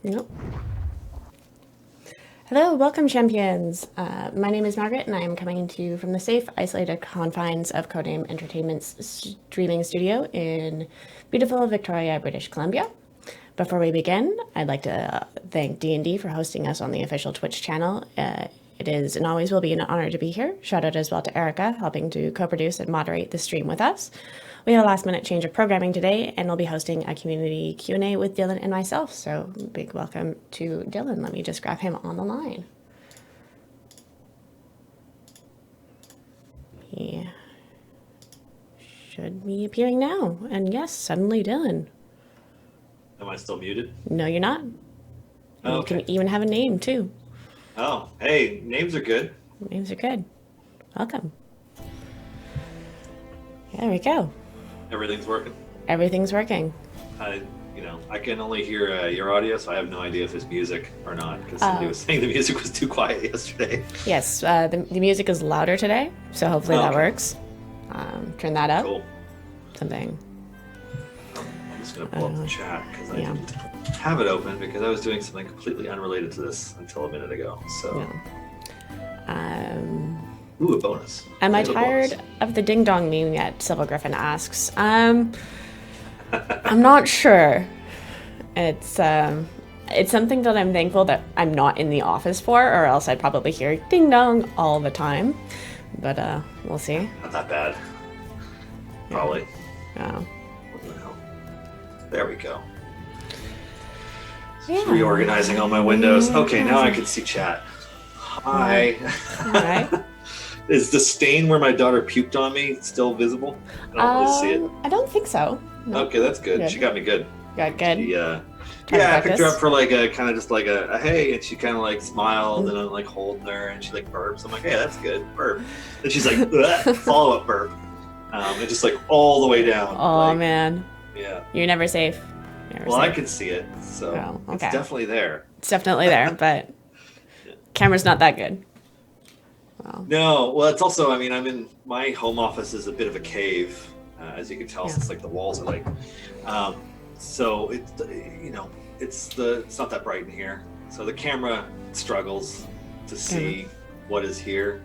Nope. Hello, welcome, champions. My name is Margaret, and I am coming to you from the safe, isolated confines of Codename Entertainment's streaming studio in beautiful Victoria, British Columbia. Before we begin, I'd like to thank D&D for hosting us on the official Twitch channel. It is and always will be an honor to be here. Shout out as well to Erica, helping to co-produce and moderate the stream with us. We had a last-minute change of programming today, and we'll be hosting a community Q&A with Dylan and myself. So big welcome to Dylan. Let me just grab him on the line. He should be appearing now. And yes, suddenly Dylan. Am I still muted? No, you're not. Oh, You can even have a name, too. Oh, hey, names are good. Names are good. Welcome. There we go. Everything's working. Everything's working. I can only hear your audio, so I have no idea if it's music or not, because somebody was saying the music was too quiet yesterday. Yes, the music is louder today, so hopefully that works. Turn that up. Cool. Something. I'm just going to pull up the chat, because I didn't have it open, because I was doing something completely unrelated to this until a minute ago. So. Yeah. Ooh, a bonus. Am I tired of the ding dong meme yet? Sybil Griffin asks. I'm not sure. It's something that I'm thankful that I'm not in the office for, or else I'd probably hear ding dong all the time. But we'll see. Not that bad. Probably. Yeah. What the hell? There we go. Yeah. Reorganizing all my windows. Okay, now I can see chat. Hi. All right. Is the stain where my daughter puked on me still visible? I don't really see it. I don't think so. No. Okay, that's good. She got me good. Got good. I picked her up for like a kind of just like a hey, and she kind of like smiled, and I'm like holding her, and she like burps. I'm like, hey, that's good, burp. And she's like, follow up burp. And just like all the way down. Oh like, man. Yeah. You're never safe. I can see it, so it's definitely there. It's definitely there, but camera's not that good. Wow. No, well, it's also, I'm in my home office is a bit of a cave, as you can tell, since like the walls are like, so it's it's not that bright in here. So the camera struggles to see what is here,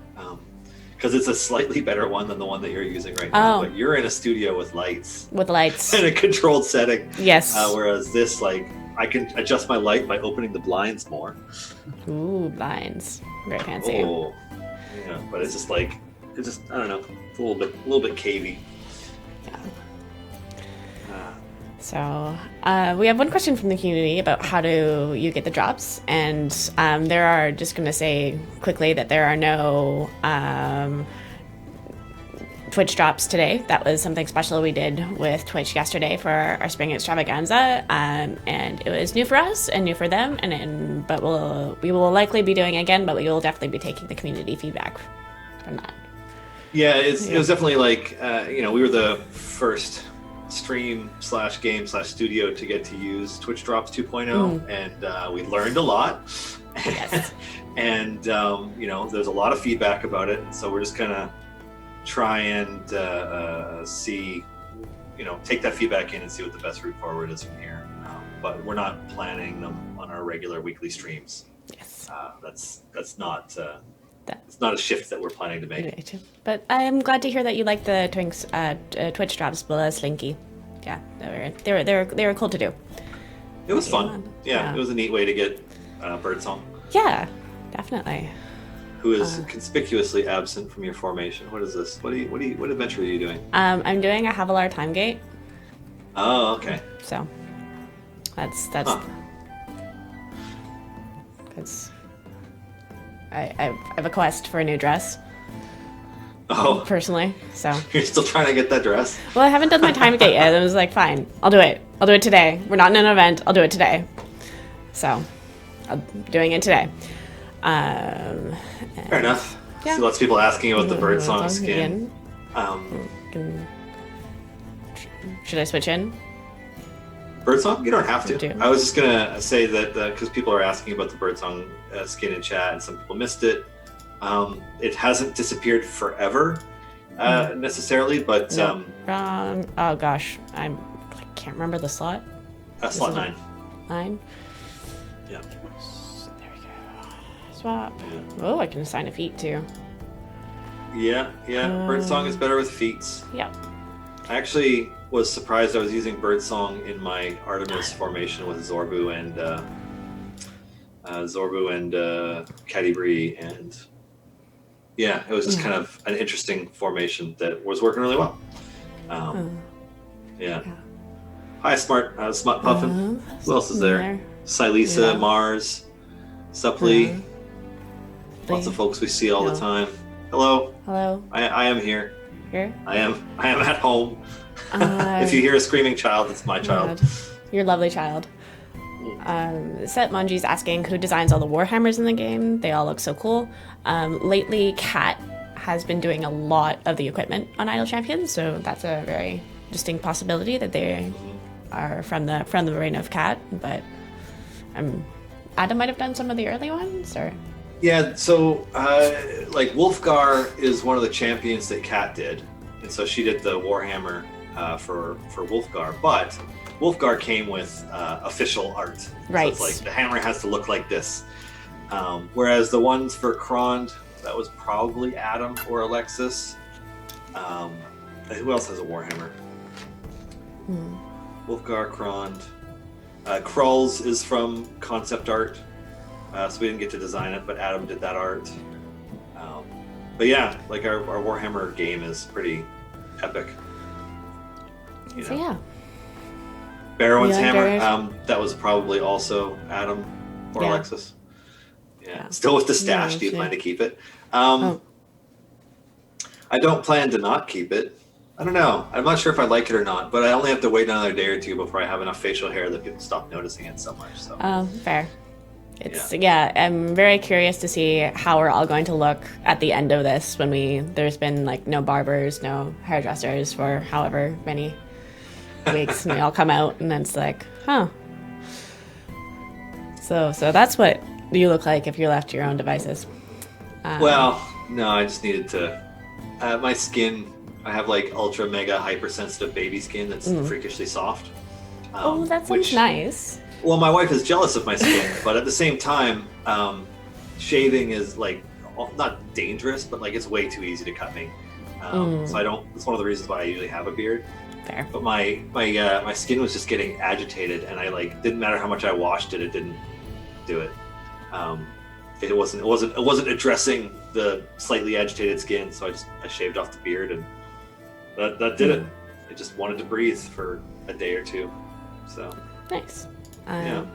because it's a slightly better one than the one that you're using right now. But you're in a studio with lights. With lights. In a controlled setting. Yes. Whereas this, like, I can adjust my light by opening the blinds more. Ooh, blinds. Very fancy. Oh. Yeah, but it's just I don't know, it's a little bit cavey. Yeah. So we have one question from the community about how do you get the drops, and there are, just going to say quickly that there are no Twitch drops today. That was something special we did with Twitch yesterday for our spring extravaganza, and it was new for us and new for them. But we will likely be doing it again, but we will definitely be taking the community feedback from that. Yeah, it was definitely like we were the first stream/game/studio to get to use Twitch Drops 2.0, and we learned a lot. Yes. And there's a lot of feedback about it, so we're just gonna try and see, take that feedback in and see what the best route forward is from here. But we're not planning them on our regular weekly streams. Yes. That's not it's not a shift that we're planning to make. But I'm glad to hear that you like the Twitch drops, Slinky. Yeah, they were cool to do. It was fun. Yeah, it was a neat way to get Birdsong. Yeah, definitely. Who is conspicuously absent from your formation? What is this? What adventure are you doing? I'm doing a Havilar time gate. Oh, okay. So that's I have a quest for a new dress. Oh, personally, so you're still trying to get that dress? Well, I haven't done my time gate yet. I was like, fine, I'll do it. I'll do it today. We're not in an event. I'll do it today. So I'm doing it today. Fair enough. Yeah. See lots of people asking about the Birdsong skin. Should I switch in? Birdsong? You don't have to. Do. I was just gonna say that because people are asking about the Birdsong skin in chat, and some people missed it. It hasn't disappeared forever, necessarily, but no. Oh gosh, I can't remember the slot. Slot 9. 9. Yeah. There we go. Swap. Yeah. Oh, I can assign a feat too. Yeah. Birdsong is better with feats. Yeah. I actually was surprised I was using Birdsong in my Artemis formation with Zorbu and Catti-brie, and yeah, it was just kind of an interesting formation that was working really well. Yeah. Hi, Smart Puffin. Who else is there? Silisa, Mars, Supply. Lots of folks we see all the time. Hello. Hello. I am here. Here? I am at home. If you hear a screaming child, it's my child. Your lovely child. Set Munji's asking who designs all the Warhammers in the game. They all look so cool. Lately, Kat has been doing a lot of the equipment on Idle Champions, so that's a very distinct possibility that they are from the reign of Kat. But Adam might have done some of the early ones, or yeah. So like Wolfgar is one of the champions that Kat did, and so she did the Warhammer for Wolfgar, but Wolfgar came with official art. Right. So it's like the hammer has to look like this. Whereas the ones for Krond, that was probably Adam or Alexis. Who else has a Warhammer? Wolfgar, Krond. Krulls is from concept art. So we didn't get to design it, but Adam did that art. But yeah, like our Warhammer game is pretty epic. So yeah. Barrowin's hammer, that was probably also Adam or Alexis. Yeah. Still with the stash. Do you plan to keep it? I don't plan to not keep it. I don't know. I'm not sure if I like it or not, but I only have to wait another day or two before I have enough facial hair that people stop noticing it so much. So. Fair. I'm very curious to see how we're all going to look at the end of this when there's been like no barbers, no hairdressers for however many weeks, and they all come out, and then it's like, huh. So that's what you look like if you're left to your own devices. Well, no, I just needed to. My skin, I have like ultra mega hypersensitive baby skin that's freakishly soft. That sounds nice. Well, my wife is jealous of my skin, but at the same time, shaving is like not dangerous, but like it's way too easy to cut me. So I don't. It's one of the reasons why I usually have a beard. Fair. But my skin was just getting agitated, and I like didn't matter how much I washed it, it didn't do it. It wasn't addressing the slightly agitated skin, so I shaved off the beard, and that did it. It just wanted to breathe for a day or two. So nice.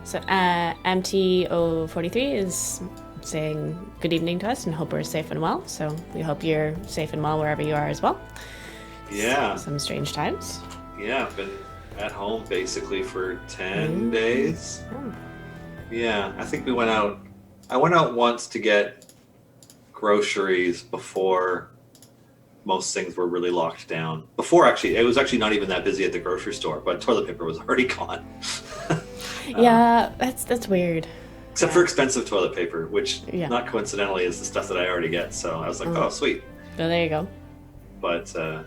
So MT043 is saying good evening to us and hope we're safe and well. So we hope you're safe and well wherever you are as well. Yeah. Some strange times. Yeah, I've been at home basically for 10 days. Oh. Yeah, I think I went out once to get groceries before most things were really locked down. It was actually not even that busy at the grocery store, but toilet paper was already gone. Yeah, that's weird. Except for expensive toilet paper, which not coincidentally is the stuff that I already get. So I was like, oh, sweet. Oh, there you go. But I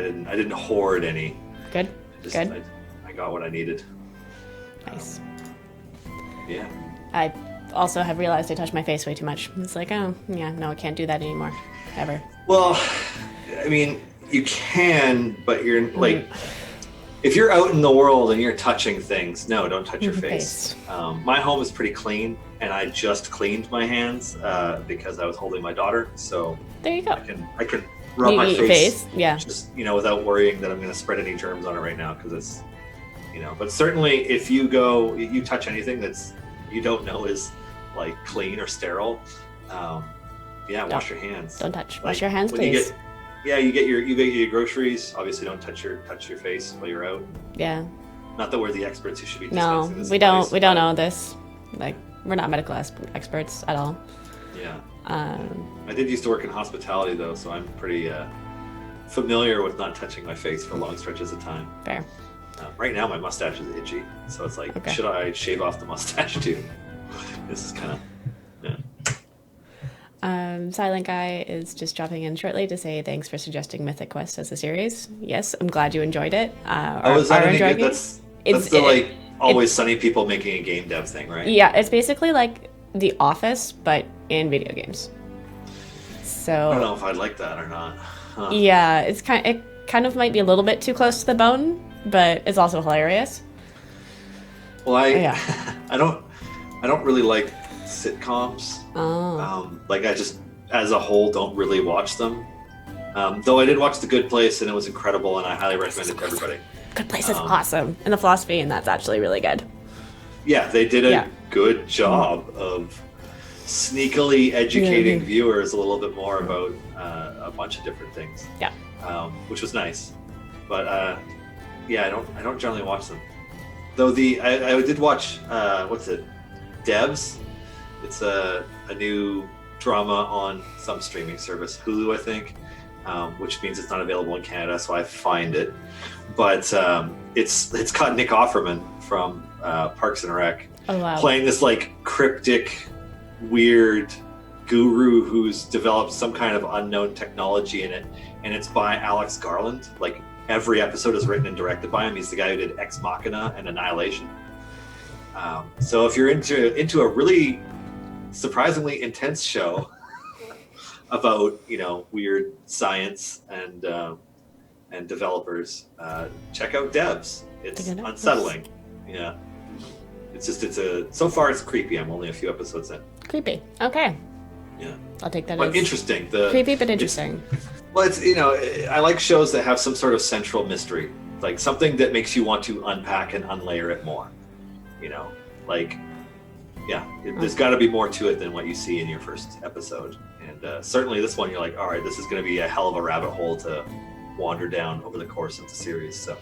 didn't hoard any. Good. I got what I needed. Nice. Yeah. I also have realized I touch my face way too much. It's like, oh, yeah, no, I can't do that anymore. Ever. Well, I mean, you can, but you're like, if you're out in the world and you're touching things, no, don't touch your face. My home is pretty clean, and I just cleaned my hands because I was holding my daughter. So there you go. I can rub my face, just without worrying that I'm going to spread any germs on it right now, because it's, But certainly, if you touch anything that's you don't know is like clean or sterile, wash your hands. Don't touch. Wash your hands, please. You get your groceries. Obviously, don't touch your face while you're out. Yeah. Not that we're the experts who should be No, dispensing this. we don't. We don't know this. Like, we're not medical experts at all. Yeah. I did used to work in hospitality though, so I'm pretty familiar with not touching my face for long stretches of time. Fair. Right now, my mustache is itchy, so it's like, should I shave off the mustache too? This is kind of. Silent Guy is just dropping in shortly to say thanks for suggesting Mythic Quest as a series. Yes, I'm glad you enjoyed it. That's the Always Sunny people making a game dev thing, right? Yeah, it's basically like The Office, but in video games. So I don't know if I'd like that or not. Huh. Yeah, it kind of might be a little bit too close to the bone, but it's also hilarious. Well, I don't really like sitcoms. Like I just, as a whole, don't really watch them. Though I did watch The Good Place, and it was incredible, and I highly recommend it to everybody. Good Place is awesome, and the philosophy in that's actually really good. Yeah, they did a good job of sneakily educating viewers a little bit more about a bunch of different things. Yeah, which was nice. But yeah, I don't generally watch them. Though I did watch what's it, Devs. It's a new drama on some streaming service, Hulu, I think, which means it's not available in Canada, so I find it. But it's got Nick Offerman from Parks and Rec playing this like cryptic, weird guru who's developed some kind of unknown technology in it, and it's by Alex Garland. Like every episode is written and directed by him. He's the guy who did Ex Machina and Annihilation. So if you're into a really surprisingly intense show about weird science and developers, check out Devs. It's unsettling. Yeah, so far it's creepy. I'm only a few episodes in. Creepy. Okay. Yeah. I'll take that but as interesting. Creepy but interesting. It's I like shows that have some sort of central mystery, like something that makes you want to unpack and unlayer it more. There's got to be more to it than what you see in your first episode. And certainly this one, you're like, all right, this is going to be a hell of a rabbit hole to wander down over the course of the series. So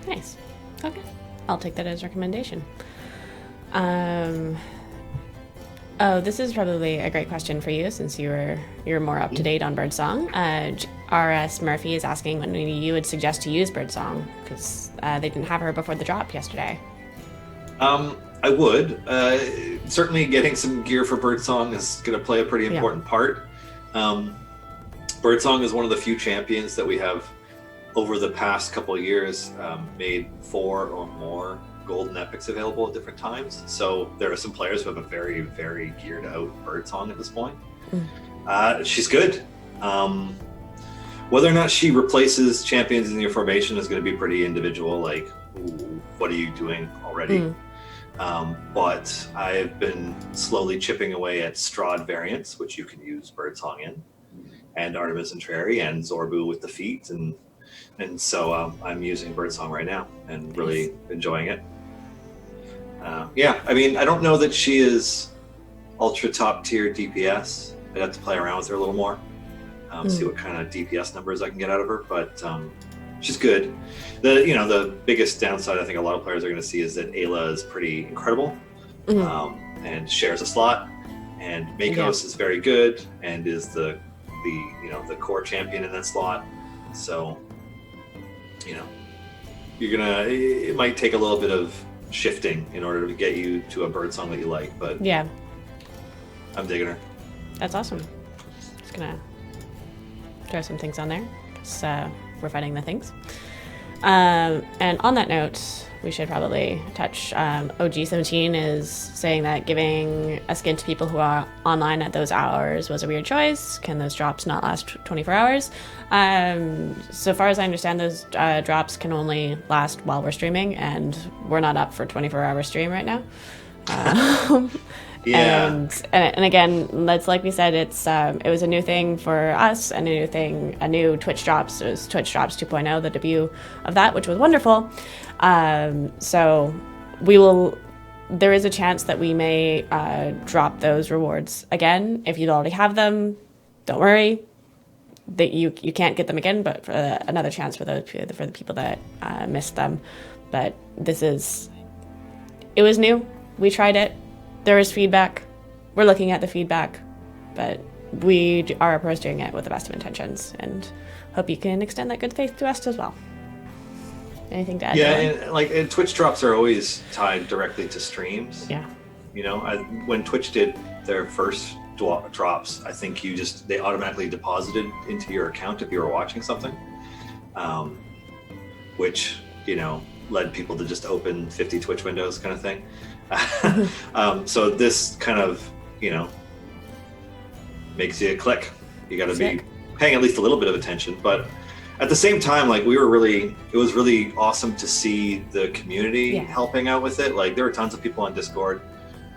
nice. Okay, I'll take that as a recommendation. This is probably a great question for you, since you're more up to date on Birdsong. R.S. Murphy is asking when you would suggest to use Birdsong, because they didn't have her before the drop yesterday. I would. Certainly getting some gear for Birdsong is going to play a pretty important part. Birdsong is one of the few champions that we have over the past couple of years made 4 or more golden epics available at different times. So there are some players who have a very, very geared out Birdsong at this point. She's good. Whether or not she replaces champions in your formation is going to be pretty individual. Like, what are you doing already? But I've been slowly chipping away at Strahd variants, which you can use Birdsong in, and Artemis and Trary, and Zorbu with the feet, and so I'm using Birdsong right now and really enjoying it. I don't know that she is ultra top tier DPS. I'd have to play around with her a little more, see what kind of DPS numbers I can get out of her, but she's good. The biggest downside I think a lot of players are going to see is that Ayla is pretty incredible, and shares a slot, and Makos is very good and is the core champion in that slot. So it might take a little bit of shifting in order to get you to a Birdsong that you like, but I'm digging her. That's awesome. Just gonna throw some things on there, because we're fighting the things. And on that note, we should probably touch, OG17 is saying that giving a skin to people who are online at those hours was a weird choice. Can those drops not last 24 hours? So far as I understand, those drops can only last while we're streaming, and we're not up for 24-hour stream right now. And again, that's like we said, it was a new thing for us, and a new Twitch drops. It was Twitch Drops 2.0, the debut of that, which was wonderful. So there is a chance that we may drop those rewards again. If you already have them, don't worry, that you can't get them again, but for another chance for the people that missed them. But it was new. We tried it. There is feedback. We're looking at the feedback, but we are approaching it with the best of intentions, and hope you can extend that good faith to us as well. Anything to add? Yeah, and Twitch drops are always tied directly to streams. Yeah. When Twitch did their first drops, I think they automatically deposited into your account if you were watching something, which led people to just open 50 Twitch windows kind of thing. So this kind of, makes you click. You got to be paying at least a little bit of attention, but at the same time, like it was really awesome to see the community helping out with it. Like there were tons of people on Discord.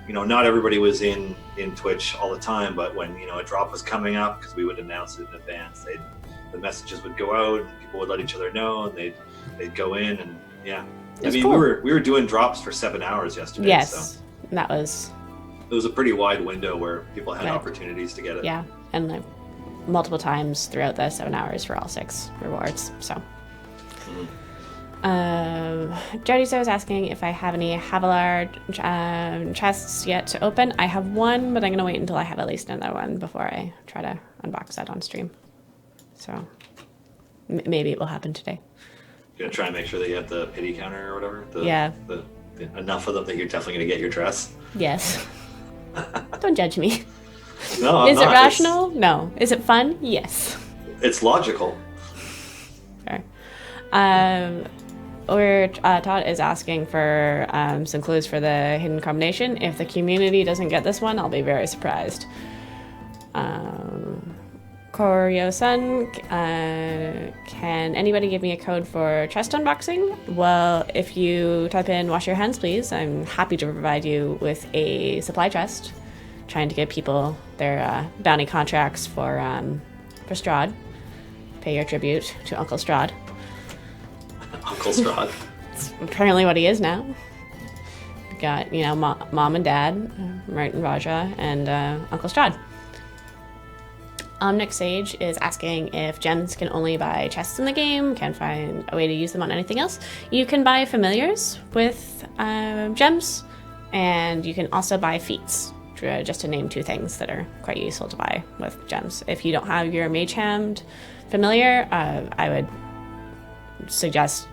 Not everybody was in Twitch all the time, but when a drop was coming up, because we would announce it in advance, the messages would go out, and people would let each other know, and they'd go in, and cool. we were doing drops for 7 hours yesterday. Yes, so it was a pretty wide window where people had opportunities to get it. Yeah, and like multiple times throughout the 7 hours for all 6 rewards. So. Jody was asking if I have any Havilar chests yet to open. I have one, but I'm going to wait until I have at least another one before I try to unbox that on stream. So maybe it will happen today. You're going to try and make sure that you have the pity counter or whatever? The enough of them that you're definitely going to get your dress? Yes. Don't judge me. No, I'm Is not. It rational? No. Is it fun? Yes. It's logical. Fair. Todd is asking for some clues for the hidden combination. If the community doesn't get this one, I'll be very surprised. Koryo-san, can anybody give me a code for chest unboxing? Well, if you type in wash your hands, please, I'm happy to provide you with a supply chest. Trying to get people their bounty contracts for Strahd. Pay your tribute to Uncle Strahd. Uncle Strahd. It's apparently what he is now. We got, mom and dad, Martin Raja, and Uncle Strahd. Omnic Sage is asking if gems can only buy chests in the game, can't find a way to use them on anything else. You can buy familiars with gems, and you can also buy feats, just to name 2 things that are quite useful to buy with gems. If you don't have your Mage Hand familiar, I would suggest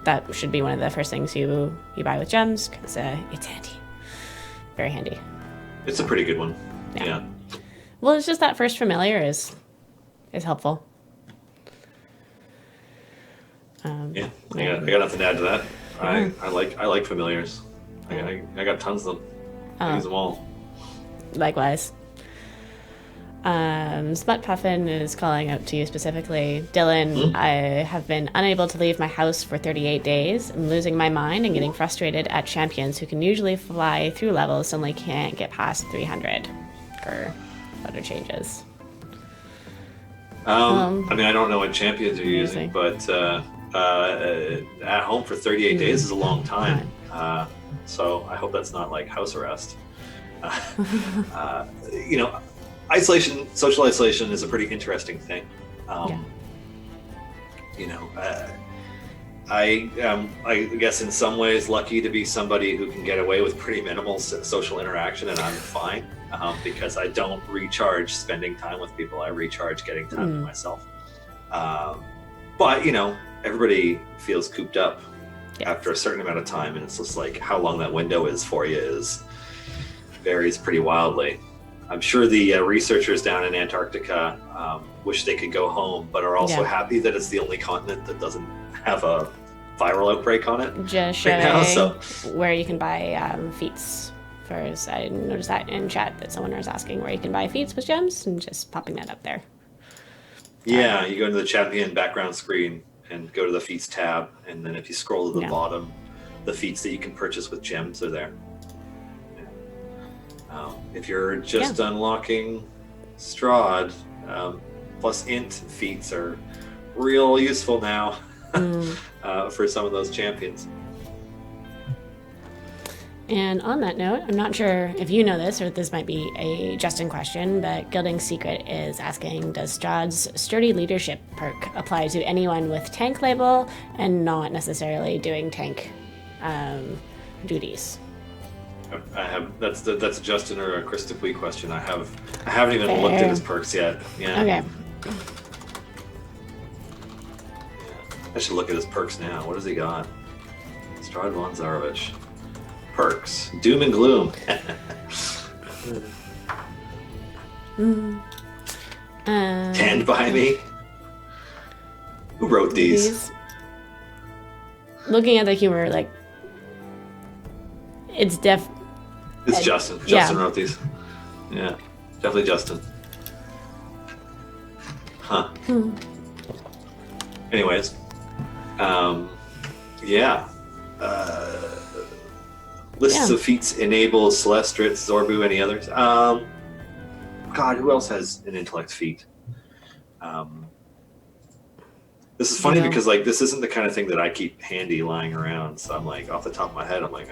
that should be one of the first things you buy with gems, because it's handy. Very handy. It's a pretty good one. Yeah. Well, it's just that first familiar is helpful. I got nothing to add to that. I like familiars. I got tons of them. I use them all. Likewise. Smut Puffin is calling out to you specifically. Dylan, I have been unable to leave my house for 38 days. I'm losing my mind and getting frustrated at champions who can usually fly through levels suddenly can't get past 300. Or other changes. I don't know what champions you're using, but at home for 38 days is a long time. So I hope that's not like house arrest. Social isolation is a pretty interesting thing. I guess in some ways lucky to be somebody who can get away with pretty minimal social interaction, and I'm fine because I don't recharge spending time with people. I recharge getting time to myself. But everybody feels cooped up after a certain amount of time, and it's just like how long that window is for you varies pretty wildly. I'm sure the researchers down in Antarctica wish they could go home, but are also happy that it's the only continent that doesn't have a viral outbreak on it. Just right now, so where you can buy feats. First, I noticed that in chat that someone was asking where you can buy feats with gems, and just popping that up there. Yeah, you go into the champion background screen and go to the feats tab, and then if you scroll to the bottom, the feats that you can purchase with gems are there. If you're just unlocking Strahd, plus int feats are real useful now for some of those champions. And on that note, I'm not sure if you know this, or this might be a Justin question, but Gilding Secret is asking, does Strahd's Sturdy Leadership perk apply to anyone with tank label and not necessarily doing tank duties? I have that's a Justin or a Krista Pui question. I haven't even looked at his perks yet. Yeah. Okay. I should look at his perks now. What has he got? Strahd von Zarovich. Perks. Doom and gloom. Stand by me. Who wrote these? looking at the humor, like it's It's Justin. Yeah. Justin wrote these. Yeah, definitely Justin. Huh. Anyways, yeah. Lists of feats enable Celestrit, Zorbu, any others? God, who else has an intellect feat? This is funny because like this isn't the kind of thing that I keep handy lying around. So I'm like off the top of my head, I'm like,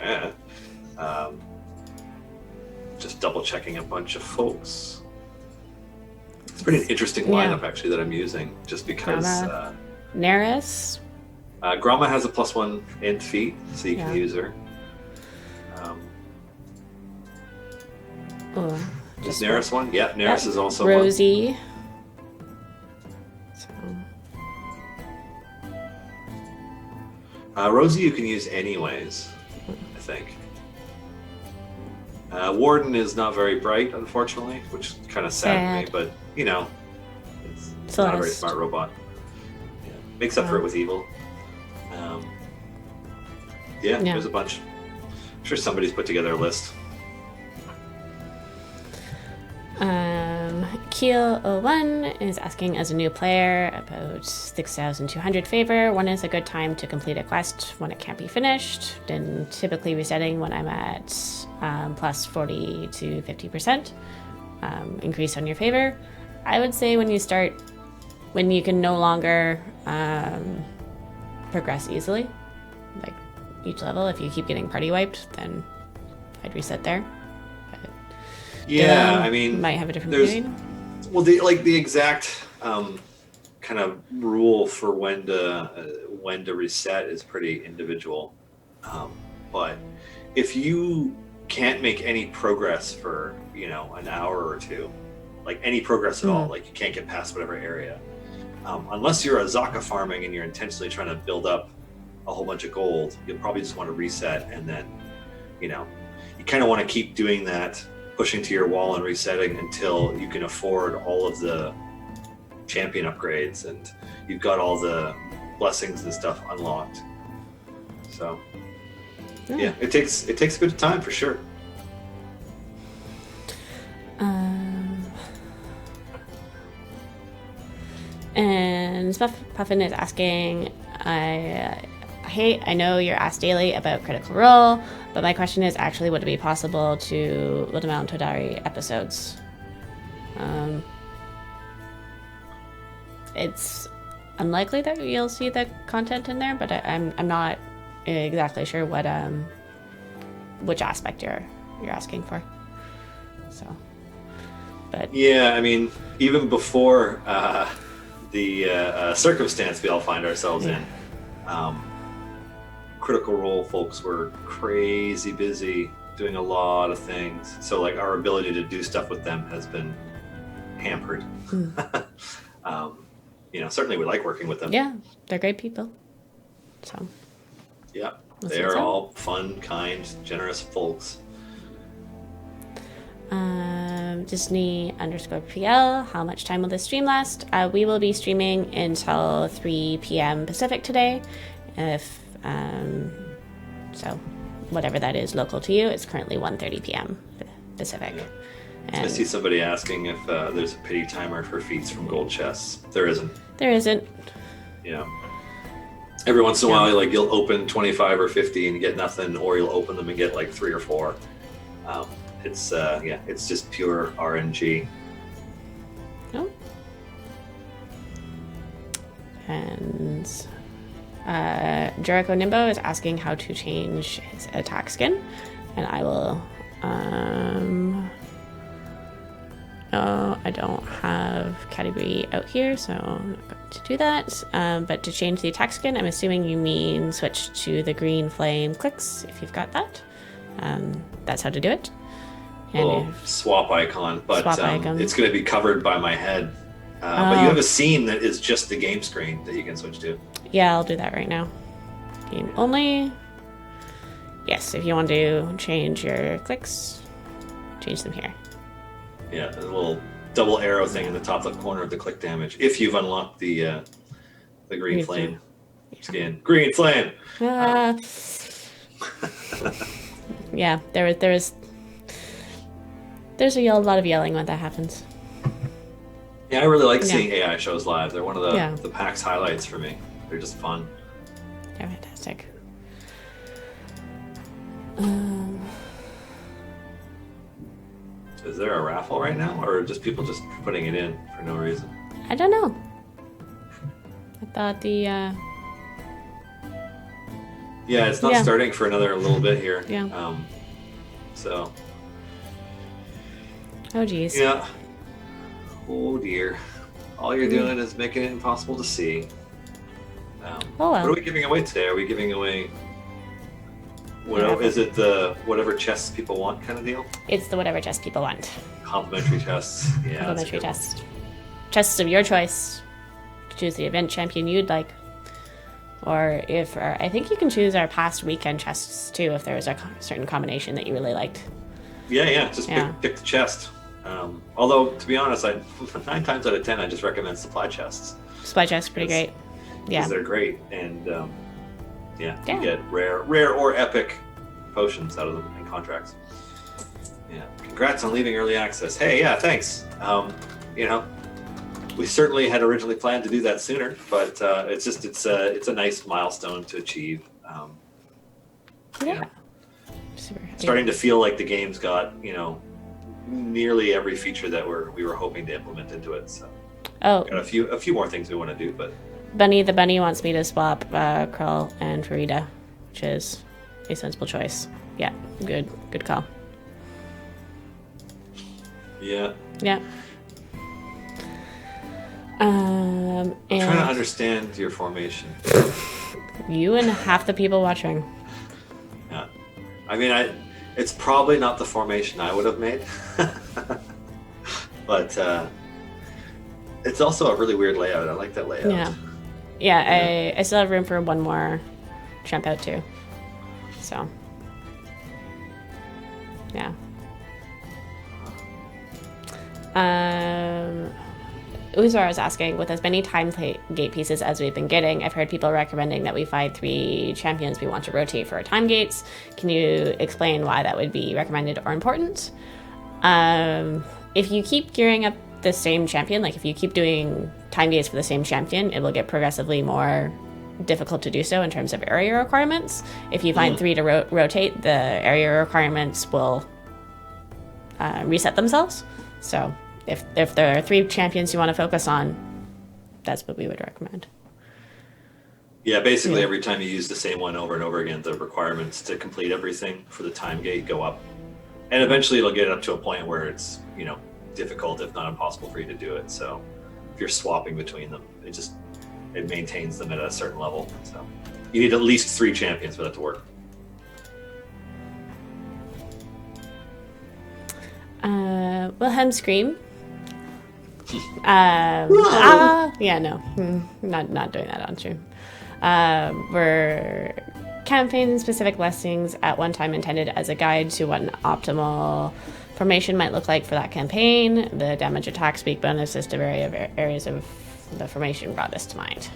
just double checking a bunch of folks. It's pretty interesting lineup actually that I'm using, just because. Neris. Grama has a +1 int feat, so you can use her. Is Neris one? Yeah, Neris is also Rosie. Rosie you can use anyways, I think. Warden is not very bright, unfortunately, which is kind of sad to me, but, you know, it's not a very smart robot. Yeah. Makes up for it with evil. There's a bunch. I'm sure somebody's put together a list. Keel01 is asking, as a new player, about 6,200 favor. When is a good time to complete a quest when it can't be finished? Then typically resetting when I'm at plus 40 to 50% increase on your favor. I would say when you can no longer progress easily, like each level. If you keep getting party wiped, then I'd reset there. Yeah, I mean, might have a different period. Well, the exact kind of rule for when to reset is pretty individual. But if you can't make any progress for an hour or two, like any progress at all, like you can't get past whatever area, unless you're a Zaka farming and you're intentionally trying to build up a whole bunch of gold, you'll probably just want to reset, and then you kind of want to keep doing that, pushing to your wall and resetting until you can afford all of the champion upgrades and you've got all the blessings and stuff unlocked. So yeah, it takes a bit of time for sure. And Puffin is asking, I know you're asked daily about Critical Role, but my question is actually, would it be possible to Little Mountain Todari episodes? It's unlikely that you'll see the content in there, but I'm not exactly sure what which aspect you're asking for. So, but yeah, I mean, even before the circumstance we all find ourselves in. Critical Role folks were crazy busy doing a lot of things, so like our ability to do stuff with them has been hampered. Certainly we like working with them. Yeah, they're great people. So yeah, they are all fun, kind, generous folks. Disney_PL, how much time will this stream last? We will be streaming until 3 p.m. Pacific today. If so, whatever that is local to you, it's currently 1:30 p.m. Pacific. Yeah. And I see somebody asking if there's a pity timer for feats from gold chests. There isn't. There isn't. Every once in a while, you'll open 25 or 50 and get nothing, or you'll open them and get like 3 or 4. It's just pure RNG. Oh. And Jericho Nimbo is asking how to change his attack skin, and I will. I don't have category out here, so I'm not going to do that. But to change the attack skin, I'm assuming you mean switch to the green flame clicks if you've got that. That's how to do it. Little swap icon, but it's going to be covered by my head. But you have a scene that is just the game screen that you can switch to. Yeah, I'll do that right now. Game only. Yes, if you want to change your clicks, change them here. Yeah, there's a little double arrow thing in the top left corner of the click damage if you've unlocked the green flame. Skin. Green flame. Yeah, there's a lot of yelling when that happens. Yeah, I really like seeing AI shows live. They're one of the Yeah. PAX highlights for me. They're just fun. They're fantastic. Is there a raffle right now, or just people just putting it in for no reason? I don't know. I thought Yeah, it's not starting for another little bit here. Yeah. So. Oh geez. Yeah. Oh dear. All you're doing is making it impossible to see. Oh well. What are we giving away today? Are we giving away? What is it? The whatever chests people want kind of deal? It's the whatever chest people want. Complimentary chests. Yeah. Complimentary chest. Chests of your choice. Choose the event champion you'd like. Or I think you can choose our past weekend chests too if there was a certain combination that you really liked. Yeah. Just pick the chest. Although to be honest, 9 times out of 10 I just recommend supply chests. Supply chests pretty great. Yeah. Because they're great, and you get rare or epic potions out of them and contracts. Yeah. Congrats on leaving early access. Hey, yeah, thanks. We certainly had originally planned to do that sooner, but it's a nice milestone to achieve. Super happy. Starting to feel like the game's got nearly every feature that we were hoping to implement into it. So got a few more things we want to do, but Bunny the bunny wants me to swap Krull and Farida, which is a sensible choice. Yeah, good call. Yeah. I'm trying to understand your formation. You and half the people watching. Yeah. I mean, it's probably not the formation I would have made. But it's also a really weird layout. I like that layout. Yeah. I still have room for one more jump out too. So. Yeah. Uzar is asking, with as many time gate pieces as we've been getting, I've heard people recommending that we find 3 champions we want to rotate for our time gates. Can you explain why that would be recommended or important? If you keep gearing up the same champion, like if you keep doing time gates for the same champion, it will get progressively more difficult to do so in terms of area requirements. If you find 3 to rotate, the area requirements will reset themselves. So if there are 3 champions you want to focus on, that's what we would recommend. Yeah, basically every time you use the same one over and over again, the requirements to complete everything for the time gate go up. And eventually it'll get up to a point where it's, difficult, if not impossible, for you to do it. So if you're swapping between them, it maintains them at a certain level. So you need at least 3 champions for that to work. Wilhelm Scream. Not doing that on stream. Were campaign-specific blessings at one time intended as a guide to what an optimal formation might look like for that campaign. The damage attack speak bonuses to areas of the formation brought this to mind.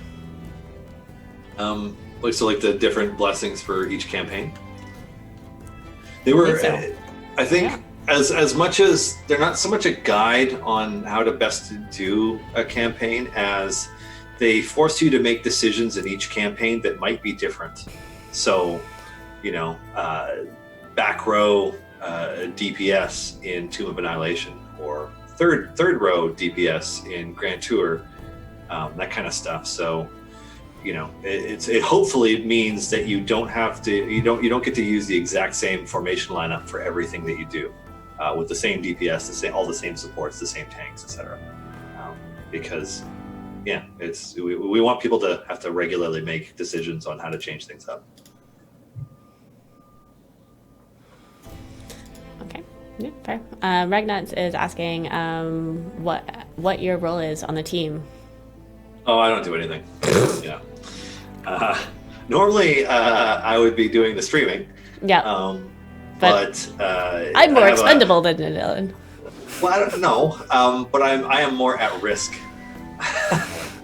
Like the different blessings for each campaign. They were, I think. As much as they're not so much a guide on how to best do a campaign as they force you to make decisions in each campaign that might be different. So, back row DPS in Tomb of Annihilation, or third row DPS in Grand Tour, that kind of stuff. So, it hopefully means that you don't get to use the exact same formation lineup for everything that you do. With the same DPS, all the same supports, the same tanks, etc. Because, we want people to have to regularly make decisions on how to change things up. Okay, yeah, fair. Ragnat is asking what your role is on the team. Oh, I don't do anything. Yeah. Normally, I would be doing the streaming. Yeah. But I'm more expendable than Dylan. Well, I don't know, but I am more at risk.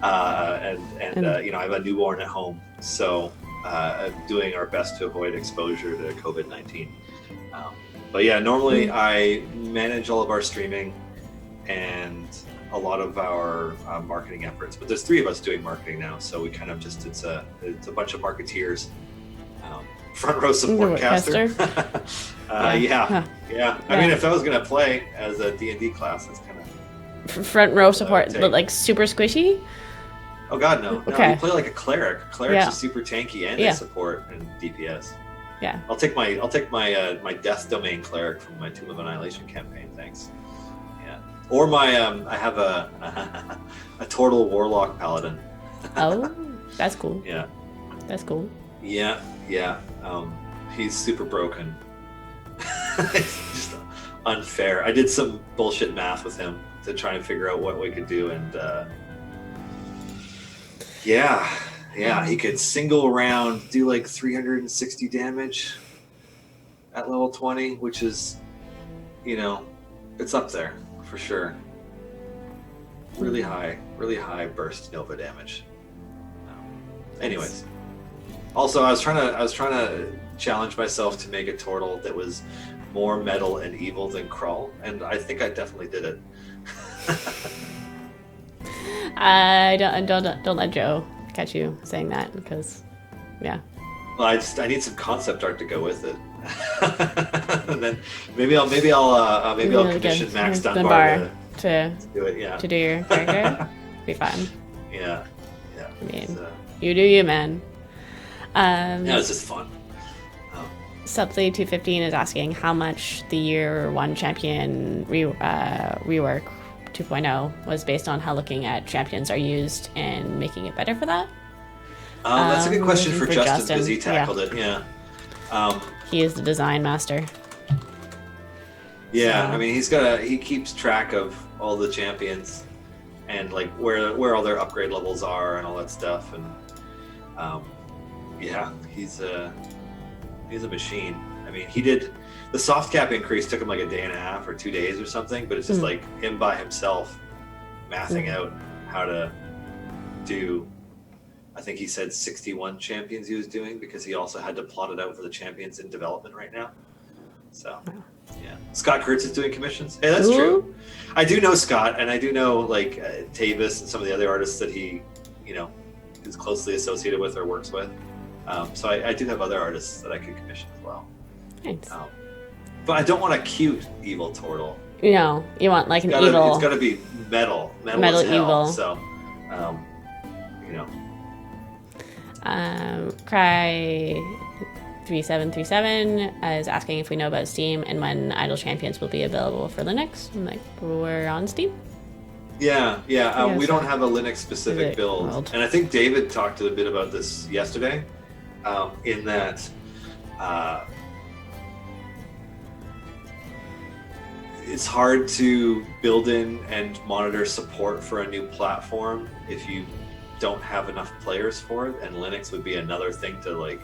You know, I have a newborn at home, so doing our best to avoid exposure to COVID-19. But yeah, normally I manage all of our streaming and a lot of our marketing efforts. But there's 3 of us doing marketing now, so we kind of just it's a bunch of marketeers. Front row support caster. Yeah. I mean, if I was gonna play as a D&D class, it's kind of front row support, but like super squishy. Oh god, no. Okay. No, you play like a cleric. Clerics are super tanky and they support and DPS. Yeah. I'll take my my Death Domain cleric from my Tomb of Annihilation campaign, thanks. Yeah. Or my I have a a Turtle Warlock Paladin. Oh, that's cool. Yeah. That's cool. Yeah. He's super broken. It's just unfair. I did some bullshit math with him to try and figure out what we could do, and he could single round do like 360 damage at level 20, which is, you know, it's up there for sure. Really high burst Nova damage. Anyways, also I was trying to challenge myself to make a turtle that was more metal and evil than Krull, and I think I definitely did it. Don't let Joe catch you saying that, because yeah. Well, I need some concept art to go with it. And then maybe I'll commission Max Dunbar to do it. Yeah. To do your character. Be fun. Yeah. I mean, you do you, man. Yeah, it's just fun. Subtly 215 is asking how much the year 1 champion rework 2.0 was based on how looking at champions are used and making it better for that. That's a good question for Justin because he tackled it. Yeah. He is the design master. Yeah, so. I mean, he keeps track of all the champions and like where all their upgrade levels are and all that stuff, and he's a machine. I mean, he did the soft cap increase took him like a day and a half or 2 days or something, but it's just like him by himself mathing out how to do. I think he said 61 champions he was doing because he also had to plot it out for the champions in development right now. So, yeah. Scott Kurtz is doing commissions. Hey, that's true. I do know Scott, and I do know like Tavis and some of the other artists that he, you know, is closely associated with or works with. So I do have other artists that I could commission as well. Thanks. But I don't want a cute evil turtle. No, you want like an evil. It's got to be metal as hell, evil. So, you know. Cry 3737 is asking if we know about Steam and when Idle Champions will be available for Linux. I'm like, we're on Steam. Yeah. We don't have a Linux specific build, and I think David talked a bit about this yesterday. In that, it's hard to build in and monitor support for a new platform if you don't have enough players for it, and Linux would be another thing to like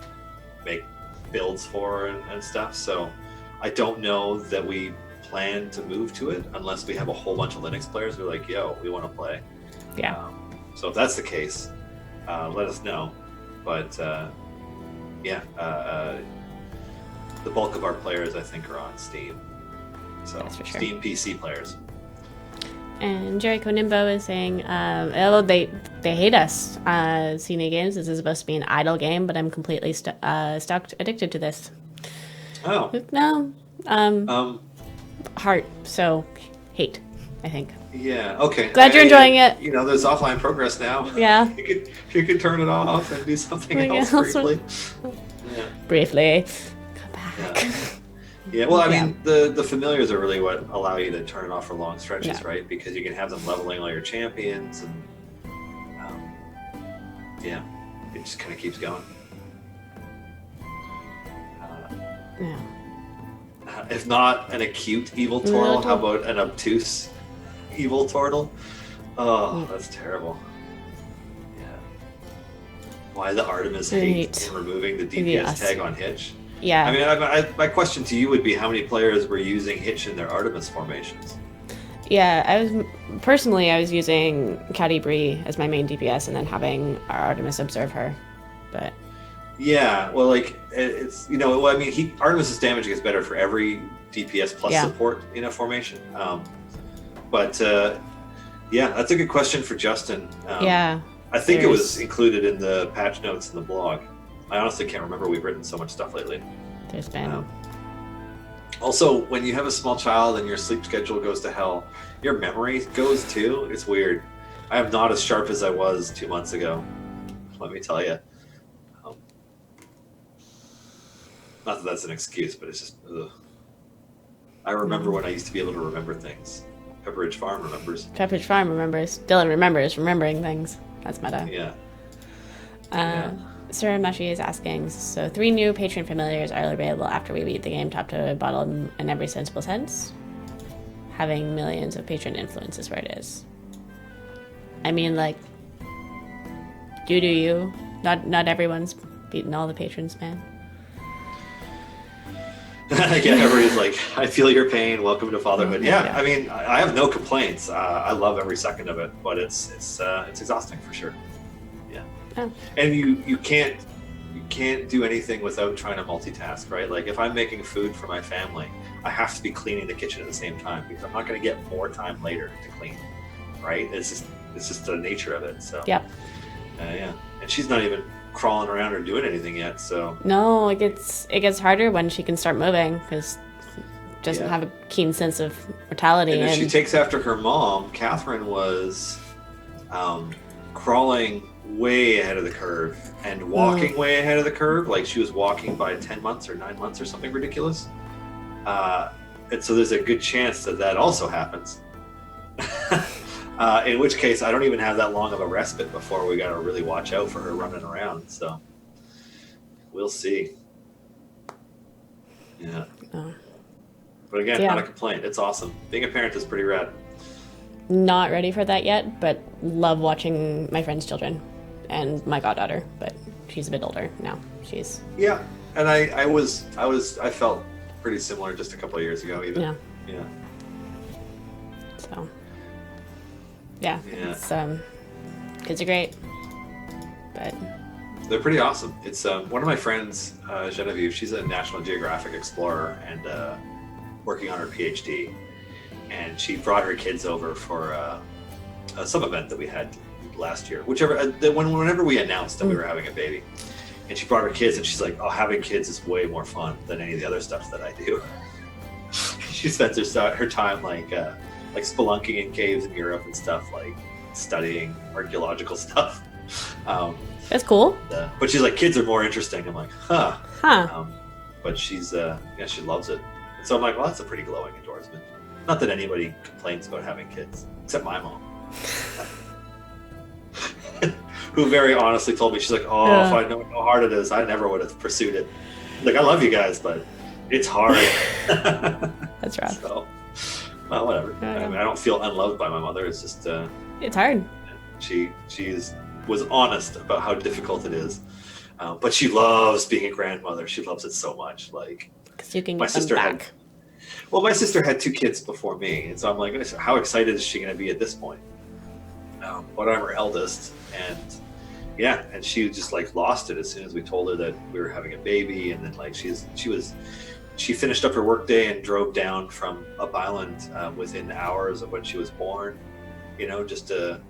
make builds for and stuff. So I don't know that we plan to move to it unless we have a whole bunch of Linux players who are like, yo, we want to play. Yeah. So if that's the case, let us know. But the bulk of our players I think are on Steam. So that's for sure. Steam PC players. And Jericho Nimbo is saying, they hate us. CNA Games, this is supposed to be an idle game, but I'm completely stuck, addicted to this. Oh. No. Heart, so hate, I think. Yeah, okay. Glad you're enjoying it. You know, there's offline progress now. Yeah. You could turn it off and do something else briefly. Briefly. Come back. Yeah, well, I mean, the familiars are really what allow you to turn it off for long stretches, right? Because you can have them leveling all your champions, and it just kind of keeps going. If not an acute evil turtle, how about an obtuse evil turtle? Oh, that's terrible. Yeah. Why the Artemis hate in removing the DPS tag on Hitch? Yeah. I mean, my question to you would be how many players were using Hitch in their Artemis formations? Yeah, I was using Caddy Bree as my main DPS, and then having our Artemis observe her. But Yeah, well, like it's well, I mean, Artemis's damage gets better for every DPS plus support formation. But yeah, that's a good question for Justin. Yeah, I think it was included in the patch notes in the blog. I honestly can't remember. We've written so much stuff lately. There's been. Also, when you have a small child and your sleep schedule goes to hell, your memory goes too. It's weird. I am not as sharp as I was 2 months ago. Let me tell you. Not that that's an excuse, but it's just. Ugh. I remember when I used to be able to remember things. Pepperidge Farm remembers. Pepperidge Farm remembers. Dylan remembers remembering things. That's meta. Yeah. Sarah Mushy is asking, so 3 new patron familiars are available after we beat the game top to bottom in every sensible sense. Having millions of patron influence is where it is. I mean, like, do you? Not everyone's beaten all the patrons, man. Yeah, everybody's like, I feel your pain. Welcome to fatherhood. Yeah, I mean, I have no complaints. I love every second of it, but it's exhausting for sure. Yeah, and you can't do anything without trying to multitask, right? Like if I'm making food for my family, I have to be cleaning the kitchen at the same time because I'm not going to get more time later to clean, right? It's just the nature of it. So yeah, and she's not even crawling around or doing anything yet, so no, it gets harder when she can start moving because doesn't have a keen sense of mortality. And if she takes after her mom, Catherine was crawling way ahead of the curve and walking way ahead of the curve, like she was walking by 10 months or 9 months or something ridiculous, and so there's a good chance that also happens. In which case, I don't even have that long of a respite before we got to really watch out for her running around. So we'll see. Yeah. But again, not a complaint. It's awesome. Being a parent is pretty rad. Not ready for that yet, but love watching my friends' children and my goddaughter. But she's a bit older now. Yeah, and I felt pretty similar just a couple of years ago, even. Yeah. So. Yeah. It's kids are great, but they're pretty awesome. It's one of my friends, Genevieve. She's a National Geographic explorer and working on her PhD, and she brought her kids over for some event that we had last year. Whenever we announced that we were having a baby, and she brought her kids, and she's like, "Oh, having kids is way more fun than any of the other stuff that I do." She spends her time like spelunking in caves in Europe and stuff, like studying archaeological stuff. That's cool. But she's like, kids are more interesting. I'm like, but she's she loves it. And so I'm like, well, that's a pretty glowing endorsement. Not that anybody complains about having kids, except my mom, who very honestly told me, she's like, if I know how hard it is, I never would have pursued it. Like, I love you guys, but it's hard. That's rough. So, well, whatever. I mean, I don't feel unloved by my mother. It's just it's hard. She was honest about how difficult it is, but she loves being a grandmother. She loves it so much. Like, because you can get them back. My sister had 2 kids before me, and so I'm like, how excited is she going to be at this point? But I'm her eldest, and she just like lost it as soon as we told her that we were having a baby, and then like she finished up her workday and drove down from Up Island within hours of when she was born, just to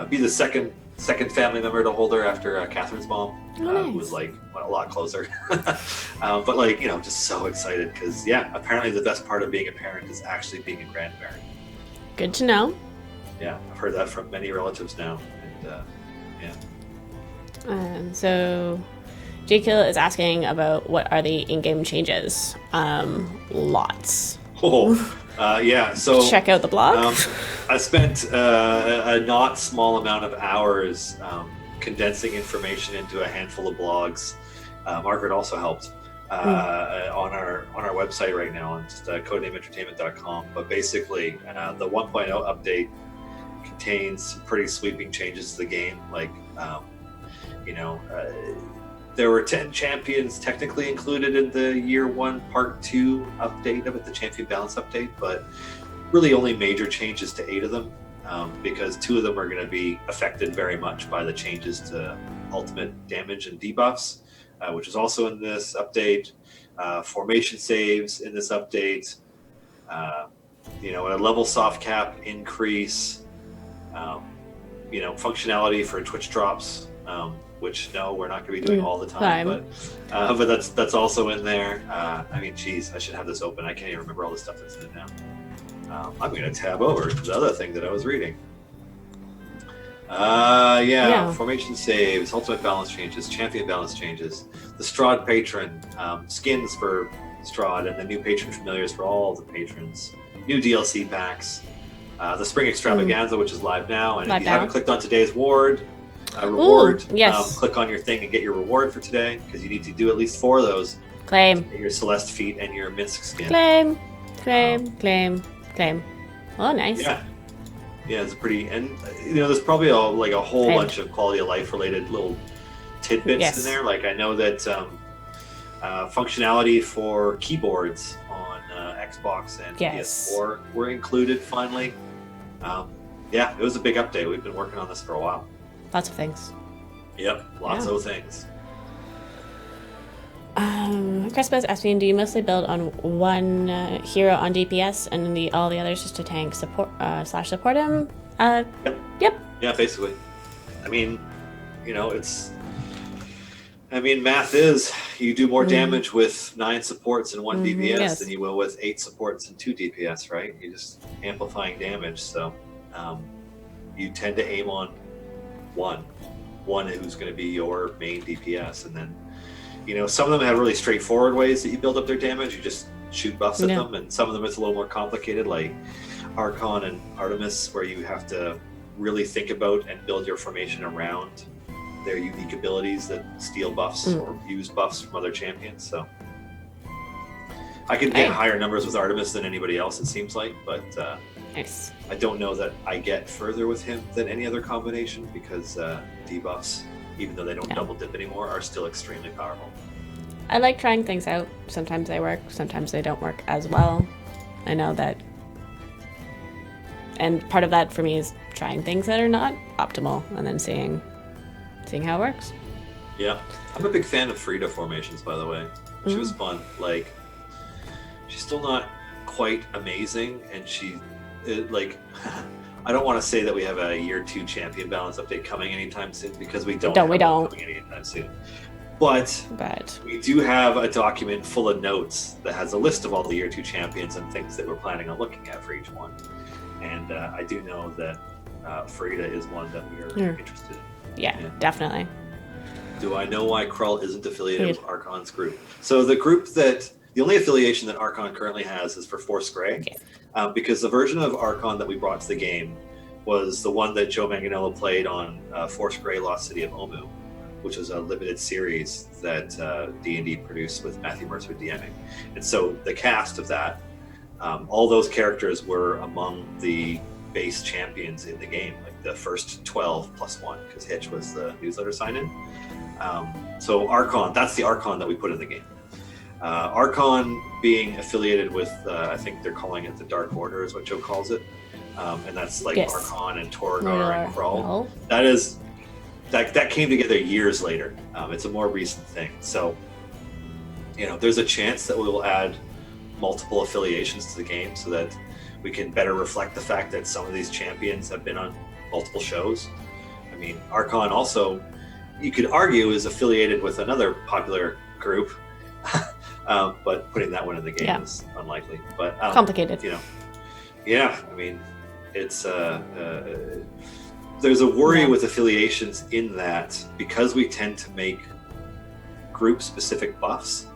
be the second family member to hold her after Catherine's mom, who was like a lot closer. But like, just so excited because apparently the best part of being a parent is actually being a grandparent. Good to know. Yeah, I've heard that from many relatives now, and so J-Kill is asking about what are the in-game changes. Lots. So check out the blog. I spent a not small amount of hours condensing information into a handful of blogs. Margaret also helped on our website right now on just codenameentertainment.com. But basically, the 1.0 update contains some pretty sweeping changes to the game. Like, there were 10 champions technically included in the Year 1 Part 2 update of it, the Champion Balance update, but really only major changes to 8 of them, because 2 of them are going to be affected very much by the changes to ultimate damage and debuffs, which is also in this update. Formation saves in this update. A level soft cap increase. Functionality for Twitch drops, which no, we're not going to be doing all the time. But that's also in there. Geez, I should have this open. I can't even remember all the stuff that's in it now. I'm going to tab over to the other thing that I was reading. Formation saves, ultimate balance changes, champion balance changes, the Strahd patron, skins for Strahd, and the new patron familiars for all the patrons, new DLC packs, the Spring Extravaganza, which is live now, and if you haven't clicked on today's reward, click on your thing and get your reward for today, because you need to do at least 4 of those. Claim. Your Celeste feet and your Minsk skin. Claim. Oh, nice. Yeah, it's pretty, and there's probably a whole bunch of quality of life related little tidbits in there. Like I know that functionality for keyboards on Xbox and PS4 were included finally. It was a big update. We've been working on this for a while. Lots of things. Yep, lots of things. Crispus asked me, do you mostly build on one hero on DPS and all the others just to tank support /support him? Yep. Yeah, basically. Math is you do more damage with 9 supports and 1 DPS than you will with 8 supports and 2 DPS, right? You're just amplifying damage, so you tend to aim on one who's going to be your main DPS, and then some of them have really straightforward ways that you build up their damage. You just shoot buffs at them, and some of them it's a little more complicated, like Archon and Artemis, where you have to really think about and build your formation around their unique abilities that steal buffs or use buffs from other champions. So I can get higher numbers with Artemis than anybody else, it seems like, but nice. I don't know that I get further with him than any other combination, because debuffs, even though they don't double dip anymore, are still extremely powerful. I like trying things out. Sometimes they work, sometimes they don't work as well. I know that. And part of that for me is trying things that are not optimal and then seeing how it works. Yeah. I'm a big fan of Frida formations, by the way. She was fun. Like, she's still not quite amazing, and I don't want to say that we have a year 2 champion balance update coming anytime soon, because we don't. Coming anytime soon. But we do have a document full of notes that has a list of all the year 2 champions and things that we're planning on looking at for each one. And I do know that Frida is one that we are interested in. Yeah, definitely. Do I know why Krull isn't affiliated with Archon's group? So the only affiliation that Archon currently has is for Force Grey, because the version of Archon that we brought to the game was the one that Joe Manganiello played on Force Grey Lost City of Omu, which was a limited series that D&D produced with Matthew Mercer DMing. And so the cast of that, all those characters were among the base champions in the game, like the first 12 plus 1, because Hitch was the newsletter sign-in. So Archon, that's the Archon that we put in the game. Archon being affiliated with, I think they're calling it the Dark Order is what Joe calls it. And that's like Archon and Torgar and Krull. That came together years later. It's a more recent thing. So, there's a chance that we will add multiple affiliations to the game so that we can better reflect the fact that some of these champions have been on multiple shows. Archon also, you could argue, is affiliated with another popular group, but putting that one in the game is unlikely. But complicated. It's there's a worry with affiliations in that, because we tend to make group-specific buffs,